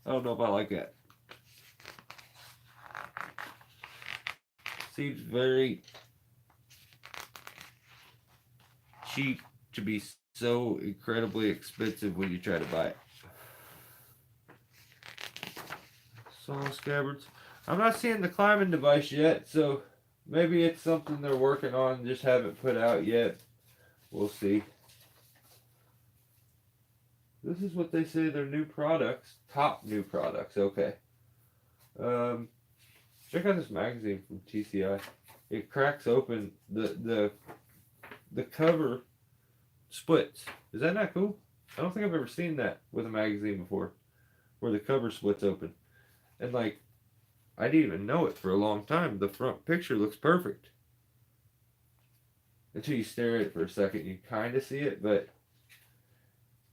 I don't know if I like that. Seems very cheap to be so incredibly expensive when you try to buy it. Saw scabbards. I'm not seeing the climbing device yet, so maybe it's something they're working on, just haven't put out yet. We'll see. This is what they say their new products, top new products. Okay. Um, Check out this magazine from TCI. It cracks open the cover splits. Is that not cool? I don't think I've ever seen that with a magazine before, where the cover splits open. And like, I didn't even know it for a long time. The front picture looks perfect. Until you stare at it for a second, you kind of see it, but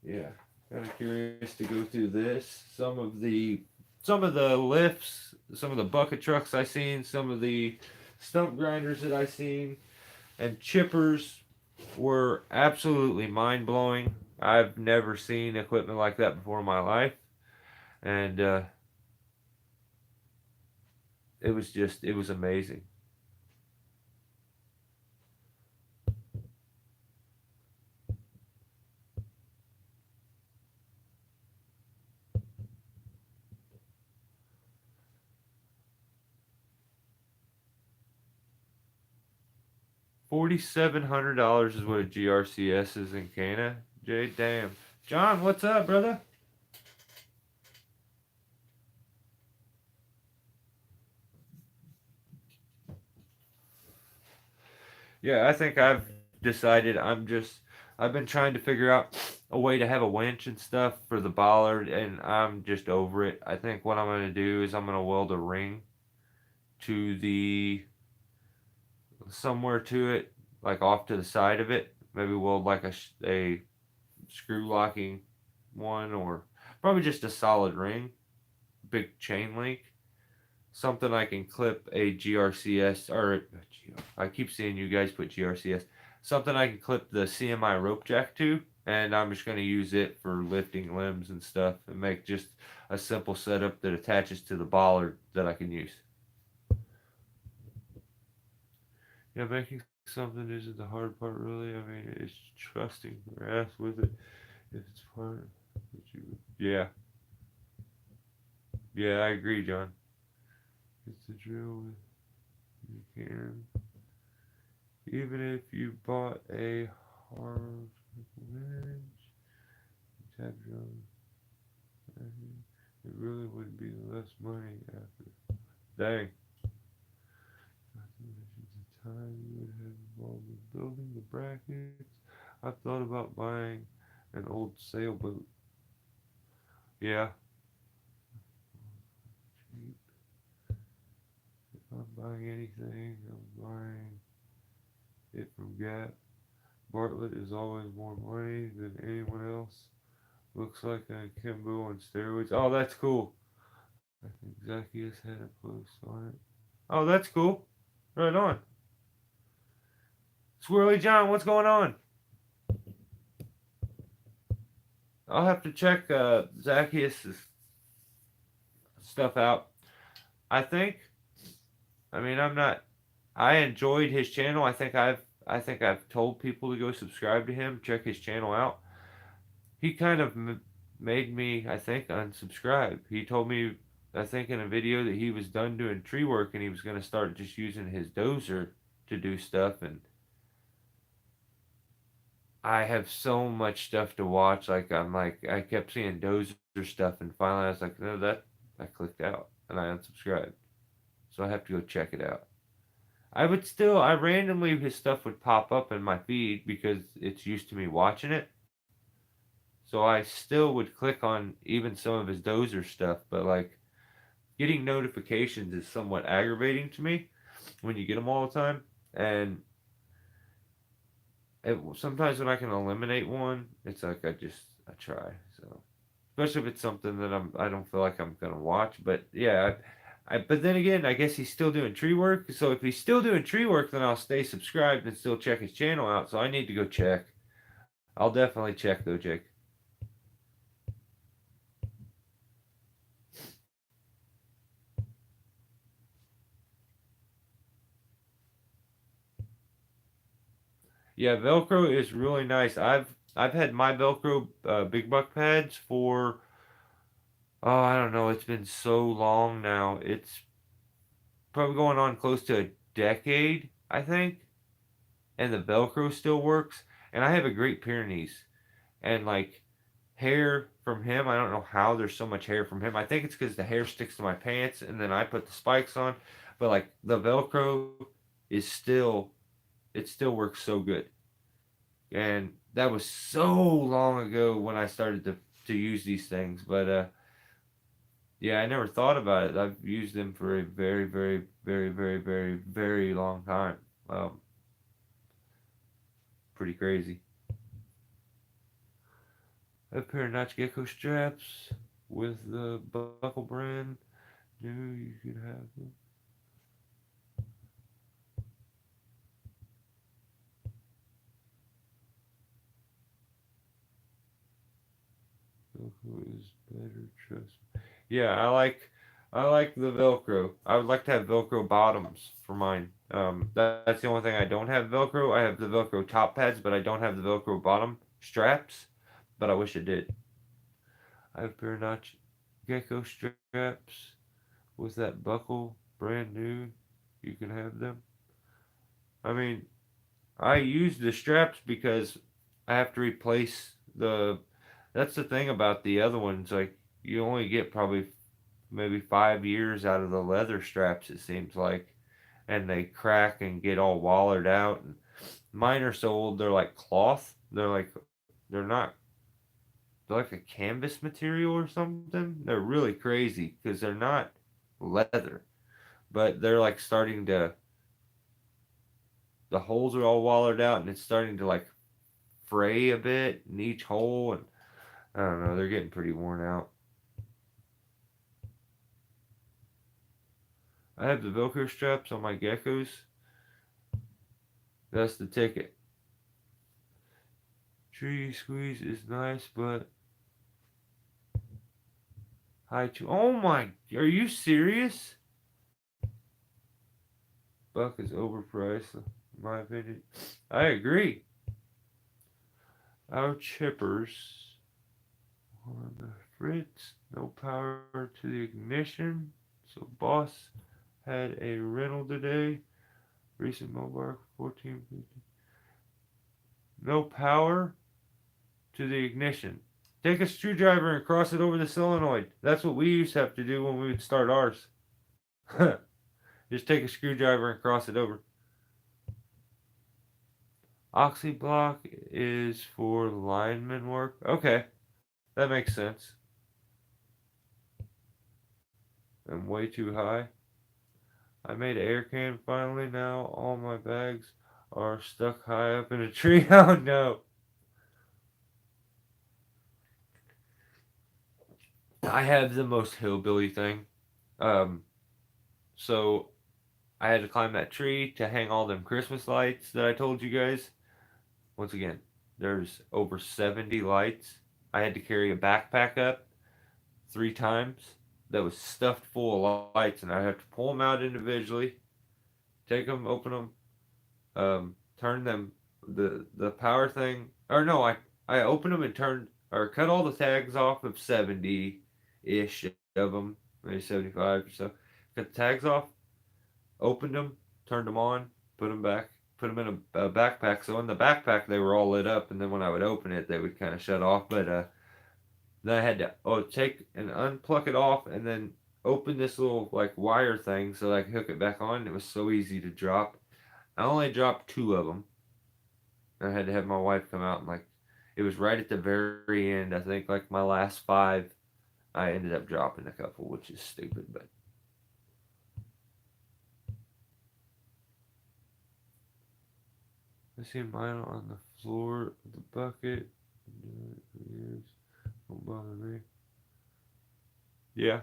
yeah, kind of curious to go through this. Some of the lifts, some of the bucket trucks I seen, some of the stump grinders that I seen, and chippers were absolutely mind blowing. I've never seen equipment like that before in my life, and it was amazing. 4,700 is what a GRCS is in Canada. Jay, damn. John, what's up, brother? Yeah, I think I've decided I've been trying to figure out a way to have a winch and stuff for the bollard, and I'm just over it. I think what I'm going to do is I'm going to weld a ring to the somewhere to it, like off to the side of it. Maybe weld like a screw locking one, or probably just a solid ring, big chain link, something I can clip a GRCS or I keep seeing you guys put GRCS, something I can clip the CMI rope jack to, and I'm just going to use it for lifting limbs and stuff and make just a simple setup that attaches to the bollard that I can use. Yeah, making something isn't the hard part, really. I mean, it's trusting your ass with it. If it's part that you, yeah, yeah, I agree, John. It's the drill. You can, even if you bought a hard winch, tap drum. It really would be less money after. Dang. Not to mention the time you would have involved in building the brackets. I've thought about buying an old sailboat. Yeah, cheap. If I'm buying anything, I'm buying it from Gap. Bartlett is always more money than anyone else. Looks like a Kimbo on steroids. Oh, that's cool. I think Zacchaeus had a post on it. Oh, that's cool. Right on. Swirly John, what's going on? I'll have to check Zacchaeus' stuff out. I think. I mean, I'm not. I enjoyed his channel. I think I've told people to go subscribe to him, check his channel out. He kind of made me, I think, unsubscribe. He told me, I think, in a video that he was done doing tree work and he was going to start just using his dozer to do stuff. And I have so much stuff to watch. I kept seeing dozer stuff, and finally I was like, no, that I clicked out and I unsubscribed. So I have to go check it out. I randomly, his stuff would pop up in my feed because it's used to me watching it. So I still would click on even some of his dozer stuff, but like getting notifications is somewhat aggravating to me when you get them all the time. And sometimes when I can eliminate one, it's like I try. So especially if it's something that I don't feel like I'm gonna watch. But yeah, but then again, I guess he's still doing tree work. So if he's still doing tree work, then I'll stay subscribed and still check his channel out. So I need to go check. I'll definitely check though, Jake. Yeah, Velcro is really nice. I've had my Velcro big buck pads for I don't know. It's been so long now. It's probably going on close to a decade, I think. And the Velcro still works. And I have a Great Pyrenees. And like hair from him, I don't know how there's so much hair from him. I think it's because the hair sticks to my pants and then I put the spikes on. But like the Velcro is still, it still works so good. And that was so long ago when I started to use these things. But yeah, I never thought about it. I've used them for a very, very, very, very, very, very long time. Um, Pretty crazy. A pair of Notch Gecko straps with the Buckle brand. New, you could have them. Velcro is better, trust me. Yeah, I like the Velcro. I would like to have Velcro bottoms for mine. That's the only thing I don't have Velcro. I have the Velcro top pads, but I don't have the Velcro bottom straps. But I wish I did. I have a pair of Notch Gecko straps with that buckle, brand new. You can have them. I mean, I use the straps because I have to replace the. That's the thing about the other ones. Like you only get probably maybe 5 years out of the leather straps. It seems like, and they crack and get all wallered out. And mine are so old. They're like cloth. They're not. They're like a canvas material or something. They're really crazy because they're not leather, but they're like starting to. The holes are all wallered out, and it's starting to like fray a bit in each hole, and I don't know, they're getting pretty worn out. I have the Velcro straps on my geckos. That's the ticket. Tree squeeze is nice, but high too. Oh my, are you serious? Buck is overpriced, in my opinion. I agree. Our chippers on the fritz, no power to the ignition. So boss had a rental today. Recent mobile 1450. No power to the ignition. Take a screwdriver and cross it over the solenoid. That's what we used to have to do when we would start ours. Just take a screwdriver and cross it over. Oxyblock is for lineman work. Okay, that makes sense. I'm way too high. I made an air can finally. Now all my bags are stuck high up in a tree. Oh no. I have the most hillbilly thing. Um, so I had to climb that tree to hang all them Christmas lights that I told you guys. Once again, there's over 70 lights. I had to carry a backpack up 3 times that was stuffed full of lights, and I had to pull them out individually, take them, open them, turn them, the power thing, or no, I opened them and turned or cut all the tags off of 70 ish of them, maybe 75 or so. Cut the tags off, opened them, turned them on, put them back, put them in a backpack. So in the backpack they were all lit up, and then when I would open it, they would kind of shut off. But then I had to take and unplug it off, and then open this little like wire thing so I could hook it back on. It was so easy to drop. I only dropped 2 of them. I had to have my wife come out and like, it was right at the very end. I think like my last 5, I ended up dropping a couple, which is stupid, but. I see mine on the floor of the bucket. Years. Don't bother me. Yeah.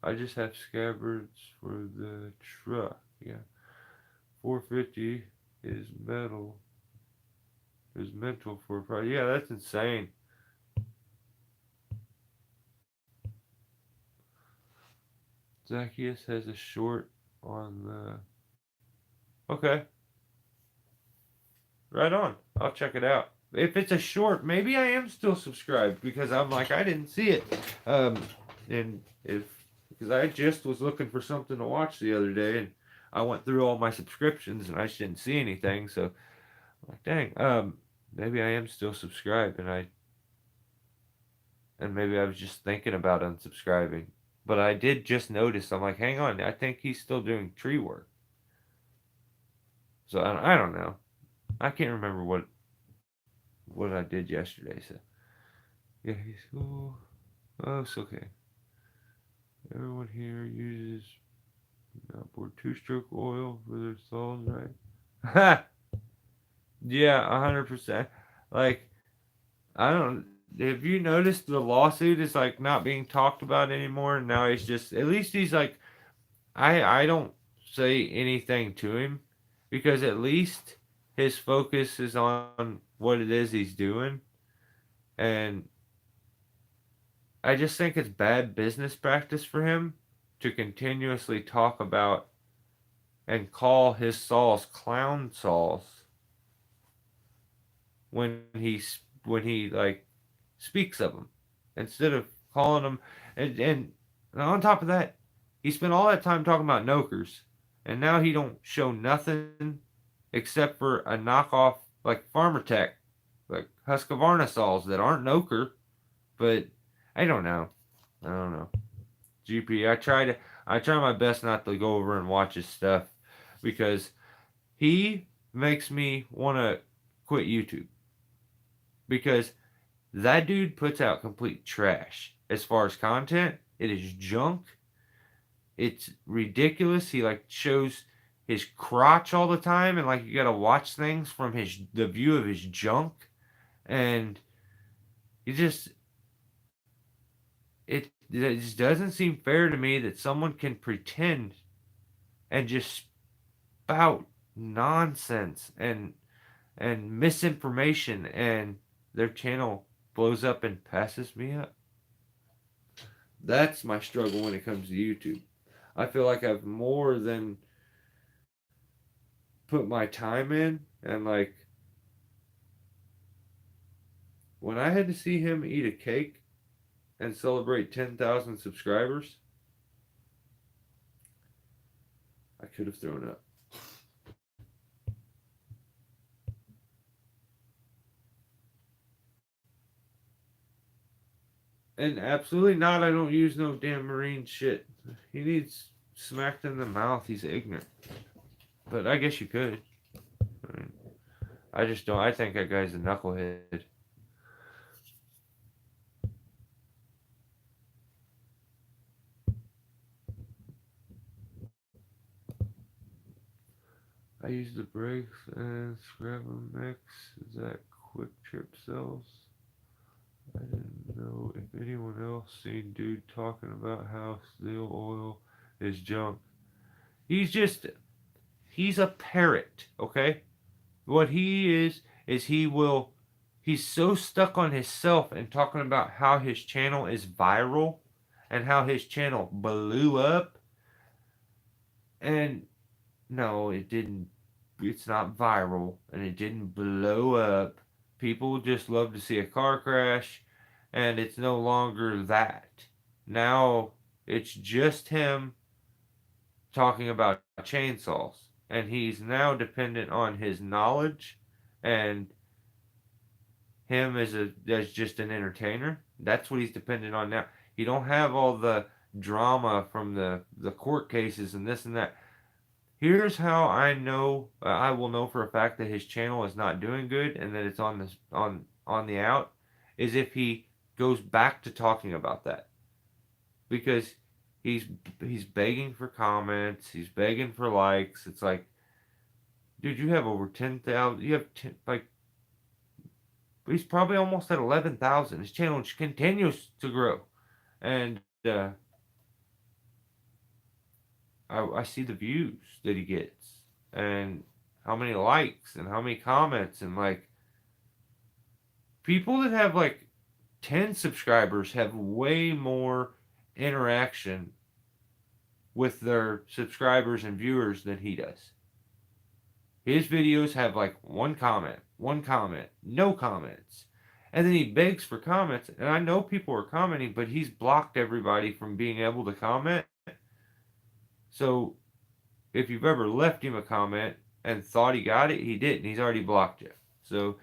I just have scabbards for the truck. Yeah. 450 is metal. Is mental for a price. Yeah, that's insane. Zacchaeus has a short on the. Okay. Right on. I'll check it out. If it's a short, maybe I am still subscribed because I'm like, I didn't see it. And if, because I just was looking for something to watch the other day, and I went through all my subscriptions and I just didn't see anything. So I'm like, dang, maybe I am still subscribed, and maybe I was just thinking about unsubscribing. But I did just notice. I'm like, hang on, I think he's still doing tree work. So I don't know. I can't remember what I did yesterday. So yeah, he's cool. Oh, it's okay. Everyone here uses outboard 2-stroke oil for their saws, right? Yeah, 100%. Like, I don't. Have you noticed the lawsuit is like not being talked about anymore? Now he's just. At least he's like. I don't say anything to him because at least his focus is on what it is he's doing, and I just think it's bad business practice for him to continuously talk about and call his saws clown saws when he like speaks of them instead of calling them and on top of that he spent all that time talking about nokers, and now he don't show nothing except for a knockoff like Farmer Tech, like Husqvarna saws that aren't noker. But I don't know. GP, I try my best not to go over and watch his stuff because he makes me want to quit YouTube because that dude puts out complete trash as far as content. It is junk. It's ridiculous. He like shows his crotch all the time, and like you gotta watch things from the view of his junk, and you just it just doesn't seem fair to me that someone can pretend and just spout nonsense and misinformation, and their channel blows up and passes me up. That's my struggle when it comes to YouTube. I feel like I've more than put my time in, and like when I had to see him eat a cake and celebrate 10,000 subscribers, I could have thrown up. And absolutely not. I don't use no damn marine shit. He needs smacked in the mouth. He's ignorant. But I guess you could. I mean, I just don't. I think that guy's a knucklehead. I use the brakes and scrap and mix. Is that quick trip cells? I didn't know if anyone else seen dude talking about how steel oil is junk. He's just he's a parrot, okay? What he is he's so stuck on himself and talking about how his channel is viral and how his channel blew up. And no, it didn't. It's not viral and it didn't blow up. People just love to see a car crash, and it's no longer that. Now it's just him talking about chainsaws, and he's now dependent on his knowledge and him as just an entertainer. That's what he's dependent on now. He don't have all the drama from the court cases and this and that. Here's how I will know for a fact that his channel is not doing good and that it's on the out is if he goes back to talking about that, because he's he's begging for comments, he's begging for likes. It's like, dude, you have over 10,000. You have 10, like he's probably almost at 11,000. His channel continues to grow, and I see the views that he gets and how many likes and how many comments, and like people that have like 10 subscribers have way more interaction with their subscribers and viewers than he does. His videos have like one comment, no comments. And then he begs for comments, and I know people are commenting, but he's blocked everybody from being able to comment. So if you've ever left him a comment and thought he got it, he didn't. He's already blocked you. So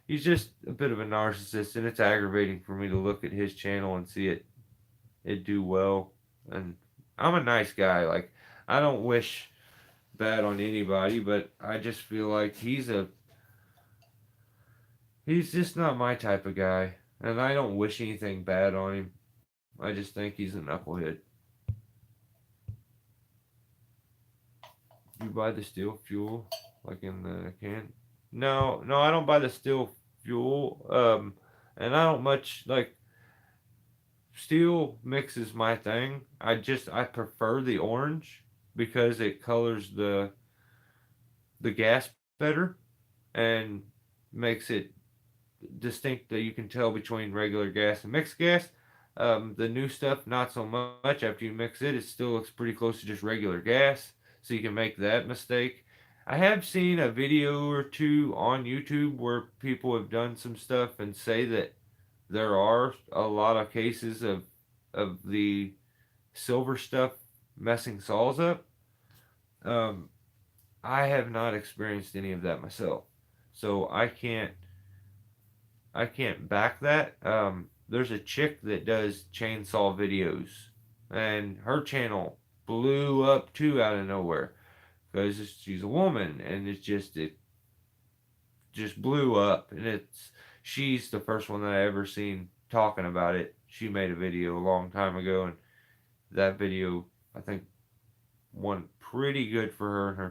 he's just a bit of a narcissist, and it's aggravating for me to look at his channel and see it do well. And I'm a nice guy. Like, I don't wish bad on anybody, but I just feel like he's just not my type of guy, and I don't wish anything bad on him. I just think he's a knucklehead. You buy the steel fuel like in the can? No, no, I don't buy the steel fuel. And I don't much like steel mix is my thing. I prefer the orange because it colors the gas better and makes it distinct that you can tell between regular gas and mixed gas. The new stuff, not so much. After you mix it, it still looks pretty close to just regular gas, so you can make that mistake. I have seen a video or two on YouTube where people have done some stuff and say that there are a lot of cases of the silver stuff messing saws up. Um, I have not experienced any of that myself, so I can't back that. There's a chick that does chainsaw videos, and her channel blew up too out of nowhere because she's a woman, and it just blew up, and she's the first one that I ever seen talking about it. She made a video a long time ago, and that video I think went pretty good for her, and her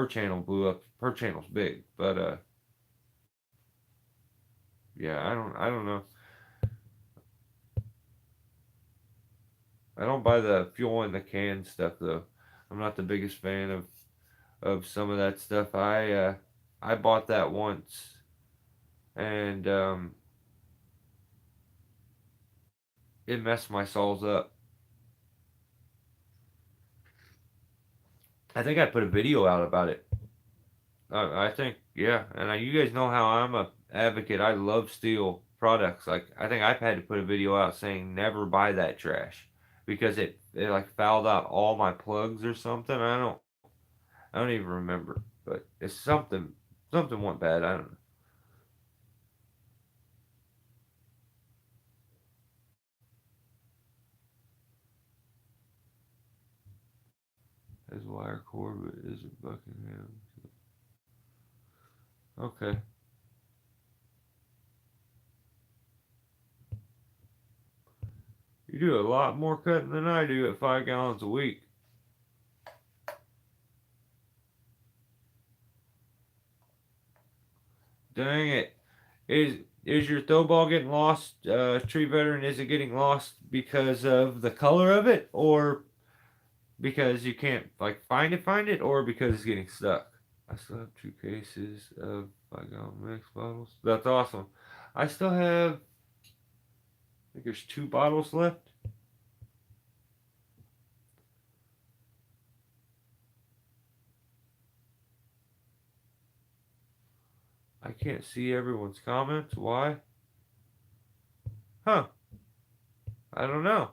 channel blew up. Her channel's big, but yeah, I don't know. I don't buy the fuel in the can stuff though. I'm not the biggest fan of some of that stuff. I bought that once, and it messed my soles up. I think I put a video out about it. I think, yeah, and you guys know how I'm a advocate. I love steel products. Like, I think I've had to put a video out saying never buy that trash because it like fouled out all my plugs or something. I don't even remember, but it's something went bad. I don't know. Has wire cord but isn't Buckingham. Okay. You do a lot more cutting than I do at 5 gallons a week. Dang it. Is your throw ball getting lost, tree veteran? Is it getting lost because of the color of it, or because you can't like find it, or because it's getting stuck? I still have 2 cases of 5 gallon mix bottles. That's awesome. I still have, I think there's 2 bottles left. I can't see everyone's comments. Why? Huh. I don't know.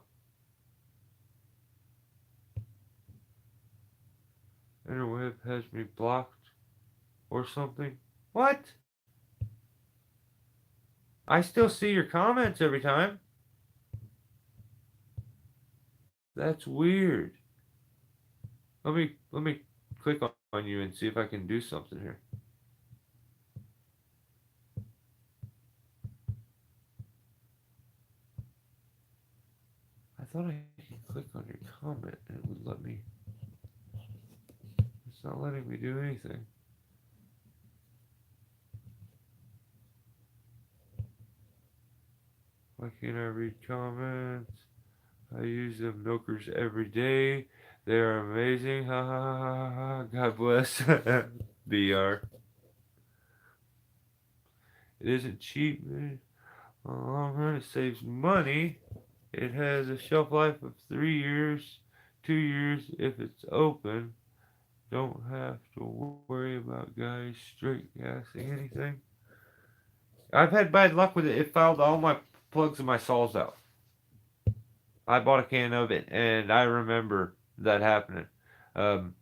Interweb has me blocked or something. What? I still see your comments every time. That's weird. Let me click on you and see if I can do something here. I thought I could click on your comment and it would let me. It's not letting me do anything. Why can't I read comments? I use them milkers every day. They are amazing. Ha ha ha ha ha. God bless. BR. It isn't cheap, man. On the long run, it saves money. It has a shelf life of 3 years, 2 years if it's open. Don't have to worry about guys straight gassing anything. I've had bad luck with it. It fouled all my plugs and my saws out. I bought a can of it, and I remember that happening. Um,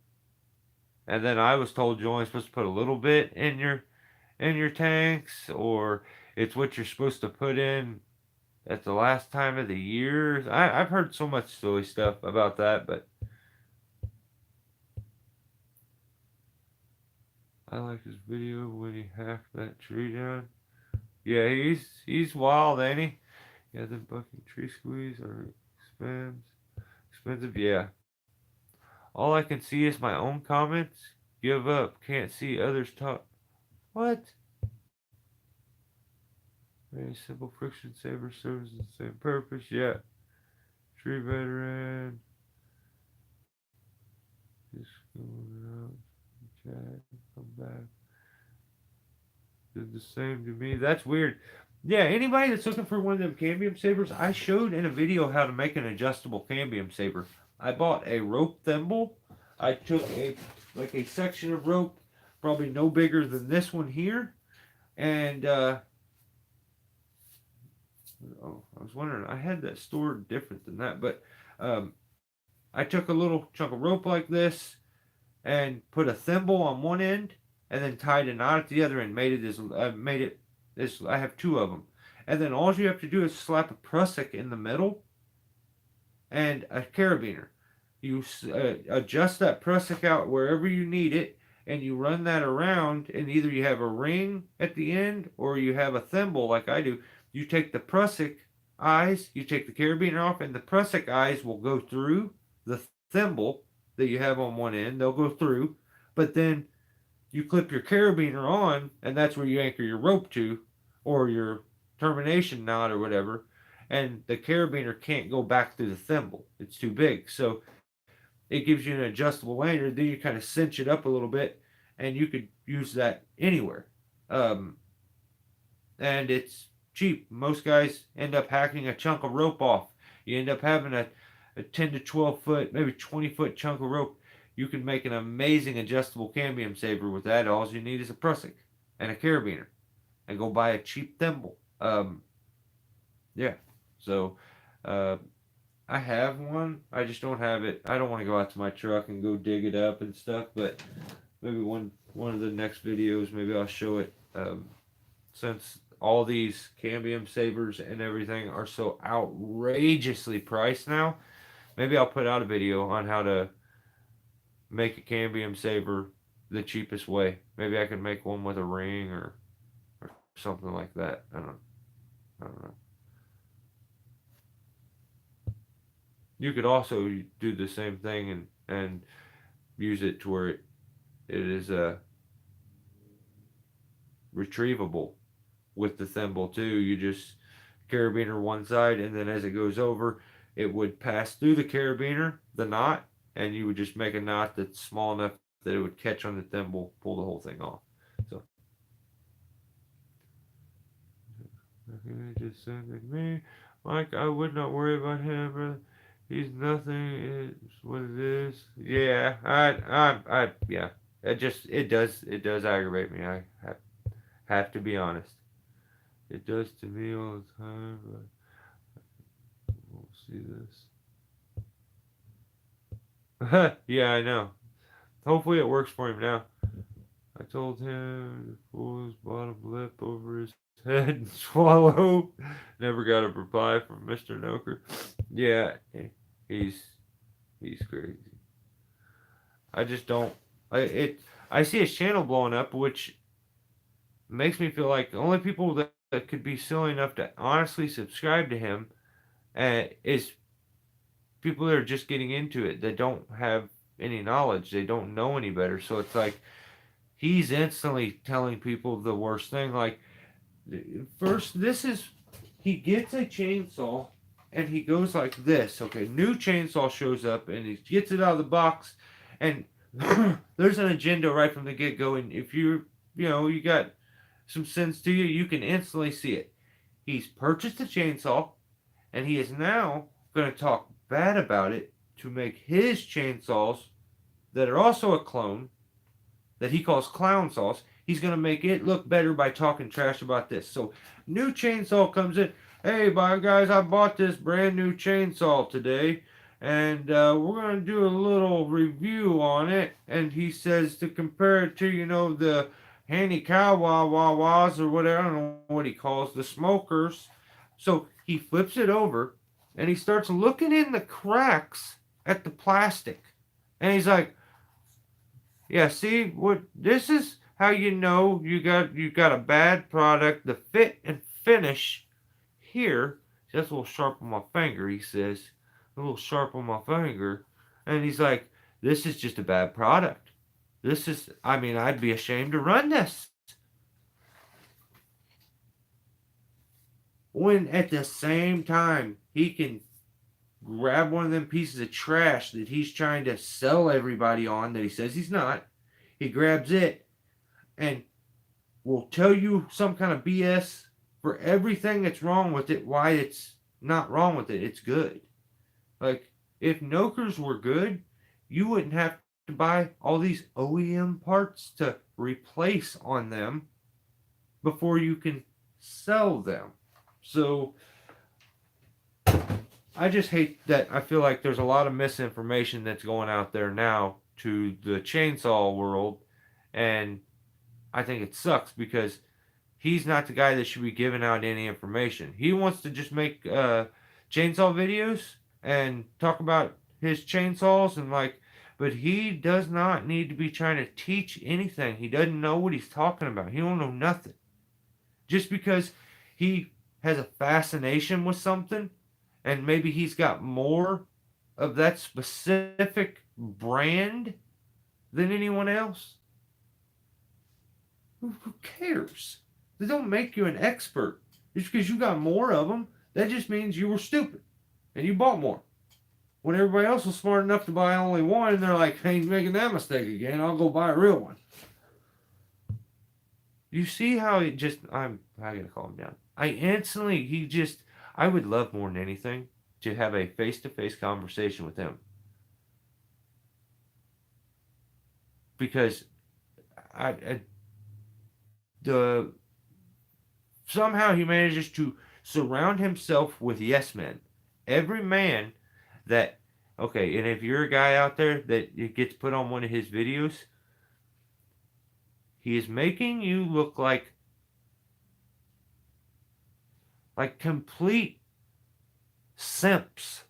and then I was told you're only supposed to put a little bit in your tanks, or it's what you're supposed to put in at the last time of the year. I've heard so much silly stuff about that, but I like his video when he hacked that tree down. Yeah, he's wild, ain't he? Yeah, the bucking tree squeeze are expensive. Yeah. All I can see is my own comments. Give up. Can't see others talk. What? Very simple friction saver serves the same purpose. Yeah. Tree veteran. Just going out. Chat. Come back. Did the same to me. That's weird. Yeah, anybody that's looking for one of them cambium sabers, I showed in a video how to make an adjustable cambium saber. I bought a rope thimble. I took a section of rope, probably no bigger than this one here, and oh, I was wondering, I had that stored different than that, but um, I took a little chunk of rope like this and put a thimble on one end, and then tied a knot at the other end. Made it this. I have 2 of them, and then all you have to do is slap a prusik in the middle and a carabiner. You adjust that prusik out wherever you need it, and you run that around, and either you have a ring at the end or you have a thimble like I do. You take the prusik eyes, you take the carabiner off, and the prusik eyes will go through the thimble that you have on one end. They'll go through, but then you clip your carabiner on, and that's where you anchor your rope to, or your termination knot or whatever. And the carabiner can't go back through the thimble; it's too big. So it gives you an adjustable lanyard. Then you kind of cinch it up a little bit, and you could use that anywhere. Um, and it's cheap. Most guys end up hacking a chunk of rope off. You end up having a 10 to 12 foot, maybe 20-foot chunk of rope. You can make an amazing adjustable cambium saber with that. All you need is a prusik and a carabiner, and go buy a cheap thimble. Yeah. So, uh, I have one. I just don't have it. I don't want to go out to my truck and go dig it up and stuff. But maybe one of the next videos, maybe I'll show it. Since all these cambium sabers and everything are so outrageously priced now, maybe I'll put out a video on how to make a cambium saver the cheapest way. Maybe I could make one with a ring or something like that. I don't know. You could also do the same thing and use it to where it is retrievable with the thimble too. You just carabiner one side, and then as it goes over, it would pass through the carabiner, the knot, and you would just make a knot that's small enough that it would catch on the thimble, pull the whole thing off. So just send it me, Mike. I would not worry about him, brother. He's nothing. It's what it is. Yeah, yeah. It does aggravate me. I have to be honest. It does to me all the time, but we'll see this. Yeah, I know. Hopefully it works for him now. I told him to pull his bottom lip over his head and swallow. Never got a reply from Mr. Noker. Yeah, he's he's crazy. I just don't. I see his channel blowing up, which makes me feel like the only people that could be silly enough to honestly subscribe to him is people that are just getting into it that don't have any knowledge. They don't know any better. So it's like he's instantly telling people the worst thing. Like, first, he gets a chainsaw and he goes like this. Okay, new chainsaw shows up and he gets it out of the box, and there's an agenda right from the get go. And if you got some sense to you, you can instantly see it. He's purchased a chainsaw, and he is now going to talk bad about it to make his chainsaws that are also a clone that he calls clown saws. He's going to make it look better by talking trash about this. So, new chainsaw comes in. Hey, guys, I bought this brand new chainsaw today, and we're going to do a little review on it. And he says to compare it to, the Hanikawawas or whatever, I don't know what he calls the smokers. So, he flips it over, and he starts looking in the cracks at the plastic. And he's like, yeah, see what this is how you know you got a bad product. The fit and finish here. That's a little sharp on my finger, he says. A little sharp on my finger. And he's like, this is just a bad product. I'd be ashamed to run this. When at the same time he can grab one of them pieces of trash that he's trying to sell everybody on that he says he's not. He grabs it and will tell you some kind of BS for everything that's wrong with it, why it's not wrong with it. It's good. Like, if Nokers were good, you wouldn't have to buy all these OEM parts to replace on them before you can sell them. So, I just hate that I feel like there's a lot of misinformation that's going out there now to the chainsaw world, and I think it sucks because he's not the guy that should be giving out any information. He wants to just make chainsaw videos and talk about his chainsaws but he does not need to be trying to teach anything. He doesn't know what he's talking about. He don't know nothing. Just because he has a fascination with something and maybe he's got more of that specific brand than anyone else, who cares? They don't make you an expert. Just because you got more of them, that just means you were stupid and you bought more. When everybody else was smart enough to buy only one, and they're like, hey, he's making that mistake again, I'll go buy a real one. You see how I gotta calm down. I would love more than anything to have a face-to-face conversation with him. Because somehow he manages to surround himself with yes men. Every man and if you're a guy out there that gets put on one of his videos, he is making you look like complete simps.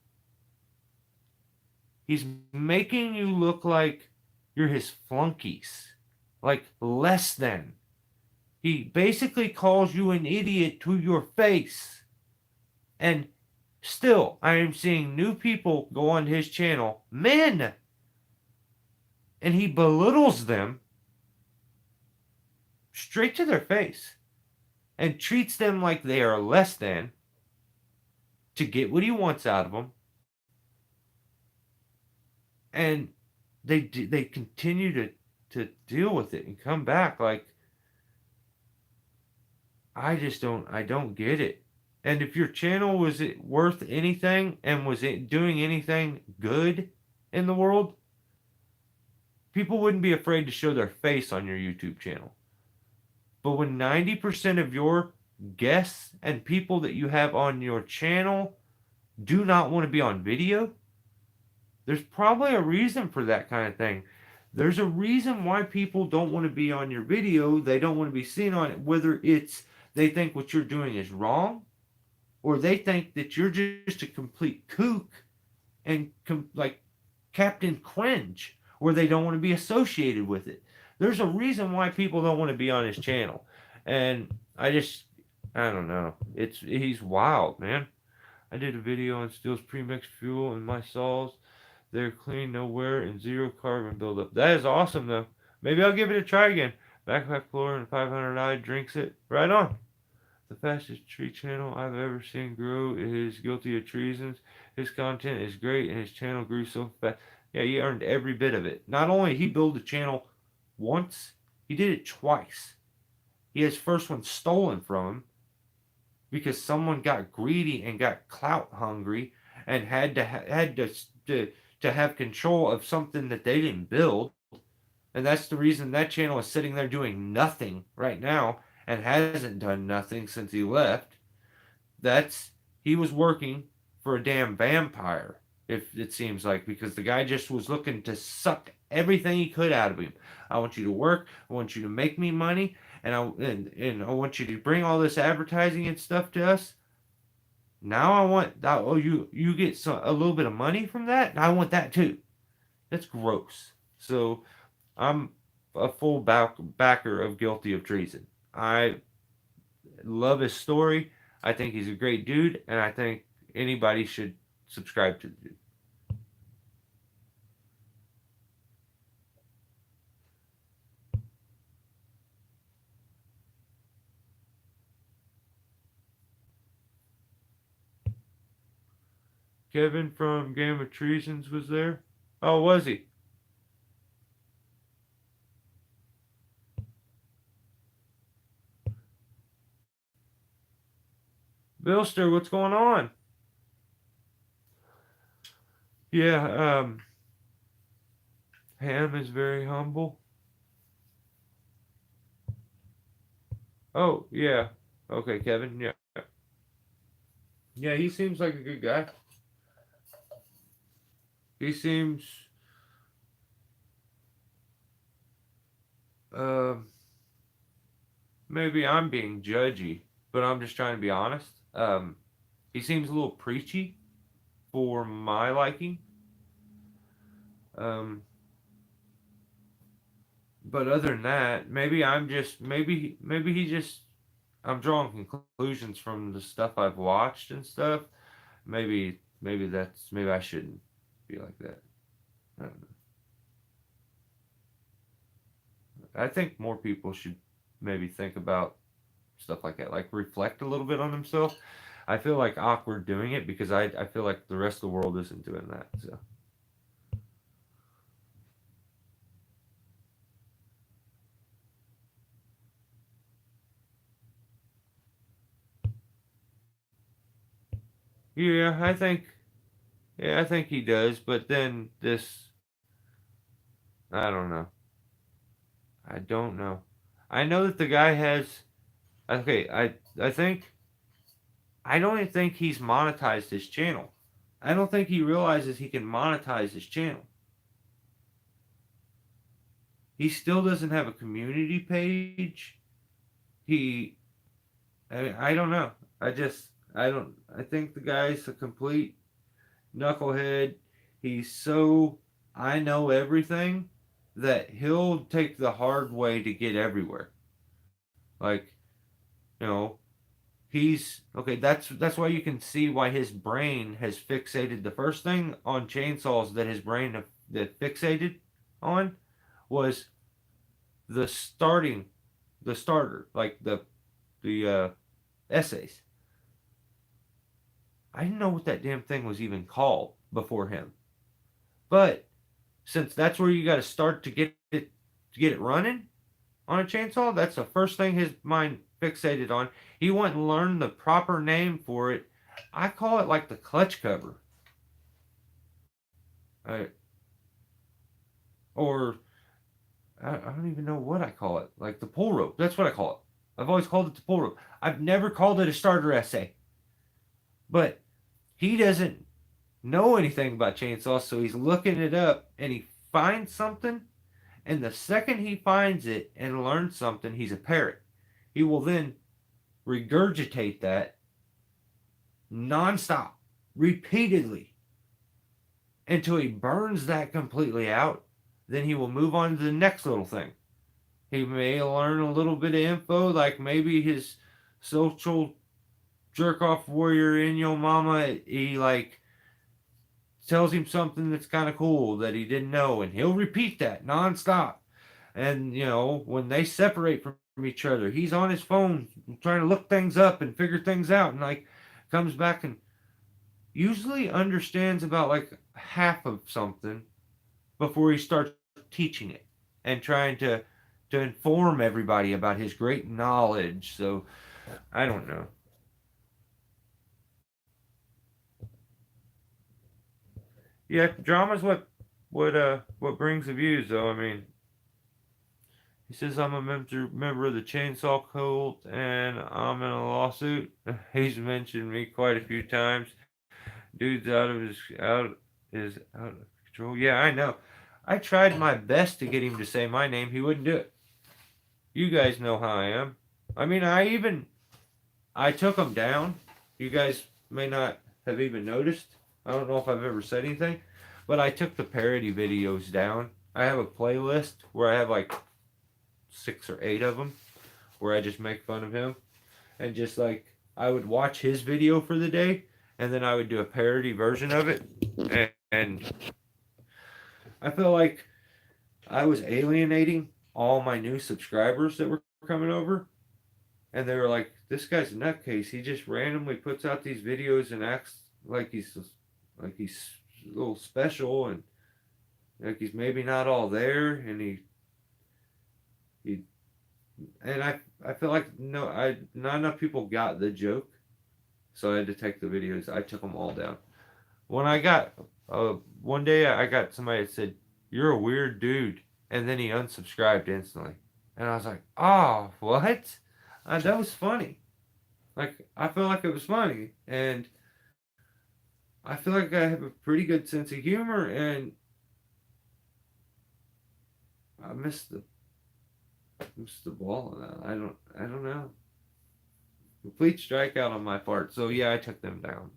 He's making you look like You're his flunkies. Like, less than. He basically calls you an idiot to your face. And still, I am seeing new people go on his channel, men, and he belittles them straight to their face and treats them like they are less than to get what he wants out of them. And they continue to deal with it and come back like, I don't get it. And if your channel was it worth anything and was it doing anything good in the world, people wouldn't be afraid to show their face on your YouTube channel. But when 90% of your guests and people that you have on your channel do not want to be on video, there's probably a reason for that kind of thing. There's a reason why people don't want to be on your video. They don't want to be seen on it, whether it's they think what you're doing is wrong, or they think that you're just a complete kook and like Captain Cringe, or they don't want to be associated with it. There's a reason why people don't want to be on his channel, and I don't know. He's wild, man. I did a video on Steel's premixed fuel and my saws. They're clean, no wear, and zero carbon buildup. That is awesome, though. Maybe I'll give it a try again. Backpack Floor and 500i drinks it. Right on. The fastest tree channel I've ever seen grow is guilty of treasons. His content is great, and his channel grew so fast. Yeah, he earned every bit of it. Not only he built the channel once, he did it twice. He has first one stolen from him because someone got greedy and got clout hungry and had to have control of something that they didn't build. And that's the reason that channel is sitting there doing nothing right now and hasn't done nothing since he left. That's he was working for a damn vampire, if it seems like, because the guy just was looking to suck everything he could out of him. I want you to work, I want you to make me money, and I want you to bring all this advertising and stuff to us. Now I want that. Oh, you get a little bit of money from that. And I want that too. That's gross. So I'm a full backer of Guilty of Treason. I love his story. I think he's a great dude, and I think anybody should subscribe to the dude. Kevin from Game of Treasons was there. Oh, was he? Billster, what's going on? Yeah, Ham is very humble. Oh, yeah. Okay, Kevin, yeah. Yeah, he seems like a good guy. He seems um maybe I'm being judgy, but I'm just trying to be honest. He seems a little preachy for my liking. Um, but other than that, maybe I'm just maybe he just I'm drawing conclusions from the stuff I've watched and stuff. Maybe I shouldn't be like that. I don't know. I think more people should maybe think about stuff like that, like reflect a little bit on themselves. I feel like awkward doing it because I feel like the rest of the world isn't doing that. So yeah, I think he does. But then this, I don't know. I don't know. I know that the guy has. Okay, I think I don't even think he's monetized his channel. I don't think he realizes he can monetize his channel. He still doesn't have a community page. He, I don't know. I don't. I think the guy's a complete knucklehead. He's so I know everything, that he'll take the hard way to get everywhere. Like, you know, he's okay. That's why you can see why his brain has fixated. The first thing on chainsaws that his brain that fixated on was the starting, the starter, like the essays. I didn't know what that damn thing was even called before him. But since that's where you got to start to get it running on a chainsaw, that's the first thing his mind fixated on. He went and learned the proper name for it. I call it like the clutch cover, I, or I don't even know what I call it. Like the pull rope. That's what I call it. I've always called it the pull rope. I've never called it a starter essay. But he doesn't know anything about chainsaws, so he's looking it up and he finds something. And the second he finds it and learns something, he's a parrot. He will then regurgitate that nonstop, repeatedly, until he burns that completely out. Then he will move on to the next little thing. He may learn a little bit of info, like maybe his social jerk off warrior in your mama, he like tells him something that's kind of cool that he didn't know, and he'll repeat that nonstop. And when they separate from each other, he's on his phone trying to look things up and figure things out, and like comes back and usually understands about like half of something before he starts teaching it and trying to inform everybody about his great knowledge. So I don't know. Yeah, drama's what brings the views, though. I mean, he says I'm a member of the Chainsaw Cult and I'm in a lawsuit. He's mentioned me quite a few times. Dude's out of control. Yeah, I know. I tried my best to get him to say my name. He wouldn't do it. You guys know how I am. I mean, I took him down. You guys may not have even noticed. I don't know if I've ever said anything, but I took the parody videos down. I have a playlist where I have like 6 or 8 of them where I just make fun of him and just like I would watch his video for the day and then I would do a parody version of it, and I felt like I was alienating all my new subscribers that were coming over, and they were like, "This guy's a nutcase. He just randomly puts out these videos and acts like he's a little special and like he's maybe not all there." And he and I feel like not enough people got the joke, so I had to take the videos. I took them all down. When I got one day I got somebody that said, "You're a weird dude," and then he unsubscribed instantly, and I was like, "Oh, what?" That was funny. Like I feel like it was funny, and I feel like I have a pretty good sense of humor, and I missed the ball on that. I don't know. Complete strikeout on my part. So yeah, I took them down.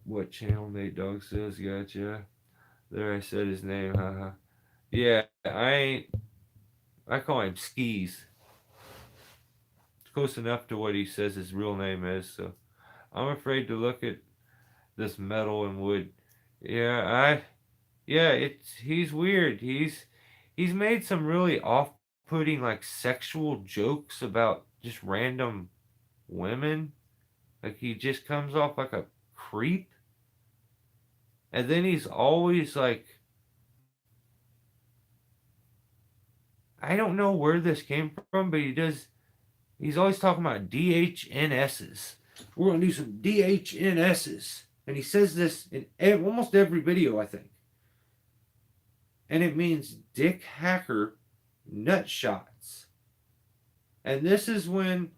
What channel Nate Dogg says? Gotcha. There, I said his name. Haha. Yeah, I ain't. I call him Skis. It's close enough to what he says his real name is. So I'm afraid to look at this metal and wood. Yeah, yeah, it's he's weird. He's made some really off-putting like sexual jokes about just random women. Like he just comes off like a creep. And then he's always like, I don't know where this came from, but he's always talking about DHNSs. We're gonna do some DHNSs. And he says this in almost every video, I think. And it means Dick Hacker Nut Shots. And this is when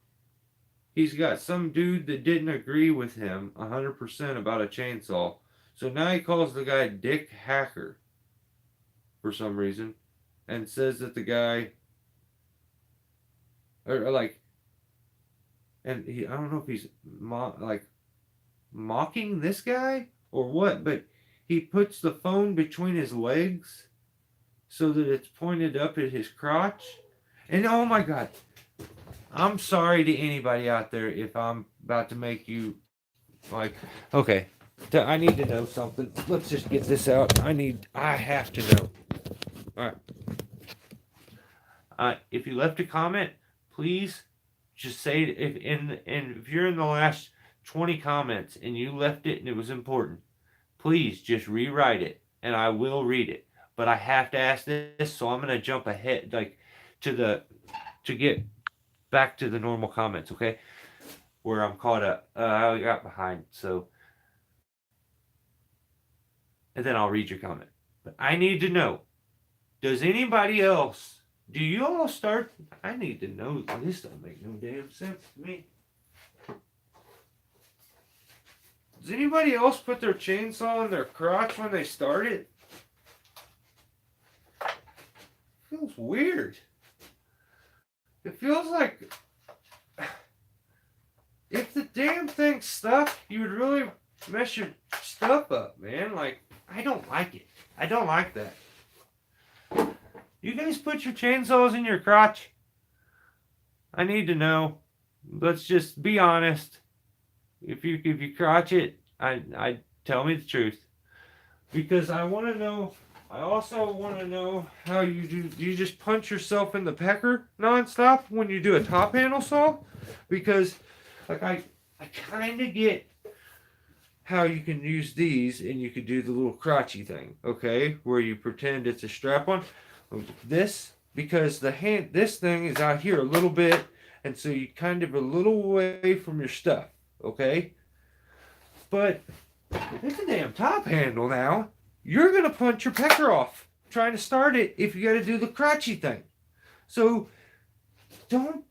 he's got some dude that didn't agree with him 100% about a chainsaw. So now he calls the guy Dick Hacker for some reason and says that the guy, or like, and I don't know if he's like mocking this guy or what, but he puts the phone between his legs so that it's pointed up at his crotch. And oh my god, I'm sorry to anybody out there if I'm about to make you like, okay, I need to know something. Let's just get this out. I have to know. All right. If you left a comment, please just say if you're in the last 20 comments and you left it and it was important, please just rewrite it and I will read it. But I have to ask this, so I'm gonna jump ahead like to get back to the normal comments, okay? Where I'm caught up. I got behind, so and then I'll read your comment. But I need to know, does anybody else, do you all start, I need to know, this don't make no damn sense to me. Does anybody else put their chainsaw in their crotch when they start it? Feels weird. It feels like if the damn thing's stuck, you would really mess your stuff up, man. Like, I don't like it. I don't like that. You guys put your chainsaws in your crotch? I need to know. Let's just be honest. If you crotch it, I tell me the truth. Because I want to know. I also want to know how you do. Do you just punch yourself in the pecker nonstop when you do a top handle saw? Because like I kind of get how you can use these and you could do the little crotchy thing, okay, where you pretend it's a strap on. This because this thing is out here a little bit, and so you kind of a little away from your stuff, okay. But it's a damn top handle now. You're gonna punch your pecker off trying to start it if you got to do the crotchy thing. So don't,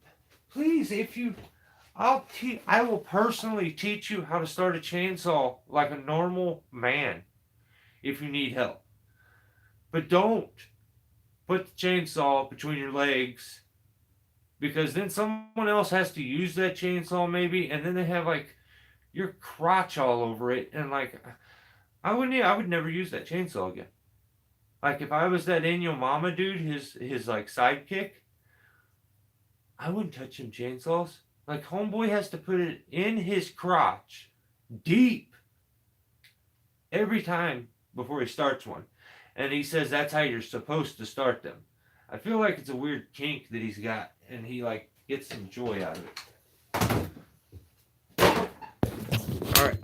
please, if you, I will personally teach you how to start a chainsaw like a normal man if you need help. But don't put the chainsaw between your legs because then someone else has to use that chainsaw maybe, and then they have like your crotch all over it, and like I would never use that chainsaw again. Like if I was that in your mama dude, his like sidekick, I wouldn't touch him chainsaws. Like homeboy has to put it in his crotch, deep, every time before he starts one, and he says that's how you're supposed to start them. I feel like it's a weird kink that he's got, and he like gets some joy out of it. All right,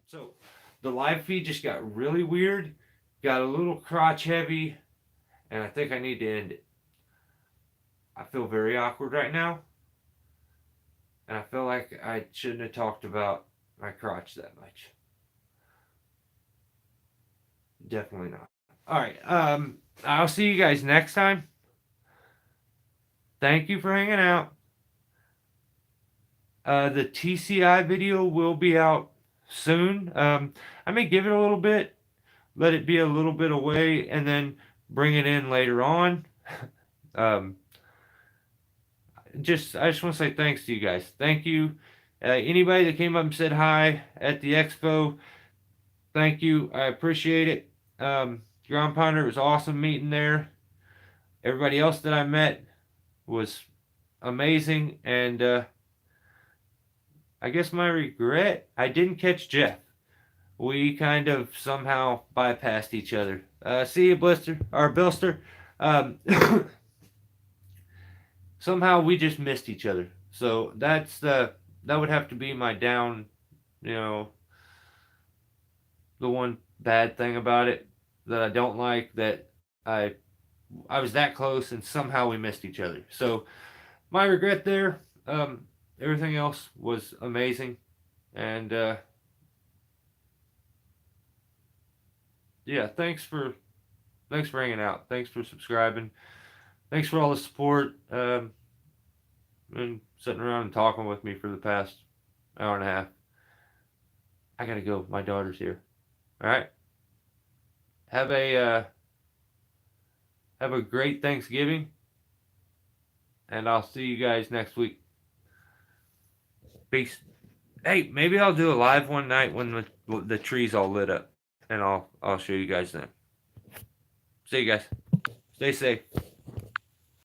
so the live feed just got really weird, got a little crotch heavy, and I think I need to end it. I feel very awkward right now, and I feel like I shouldn't have talked about my crotch that much. Definitely not. All right, I'll see you guys next time. Thank you for hanging out. The TCI video will be out soon. I may give it a little bit, let it be a little bit away, and then bring it in later on. um, I just want to say thanks to you guys. Thank you. Anybody that came up and said hi at the expo, thank you. I appreciate it. Ground Pounder, it was awesome meeting there. Everybody else that I met was amazing, and I guess my regret, I didn't catch Jeff. We kind of somehow bypassed each other. See you, Blister or Bilster. Um, somehow we just missed each other. So that would have to be my down, you know, the one bad thing about it that I don't like, that I was that close and somehow we missed each other. So my regret there. Everything else was amazing, and yeah, thanks for hanging out. Thanks for subscribing. Thanks for all the support, and sitting around and talking with me for the past hour and a half. I gotta go. My daughter's here. All right. Have a great Thanksgiving, and I'll see you guys next week. Peace. Hey, maybe I'll do a live one night when the tree's all lit up, and I'll show you guys then. See you guys. Stay safe.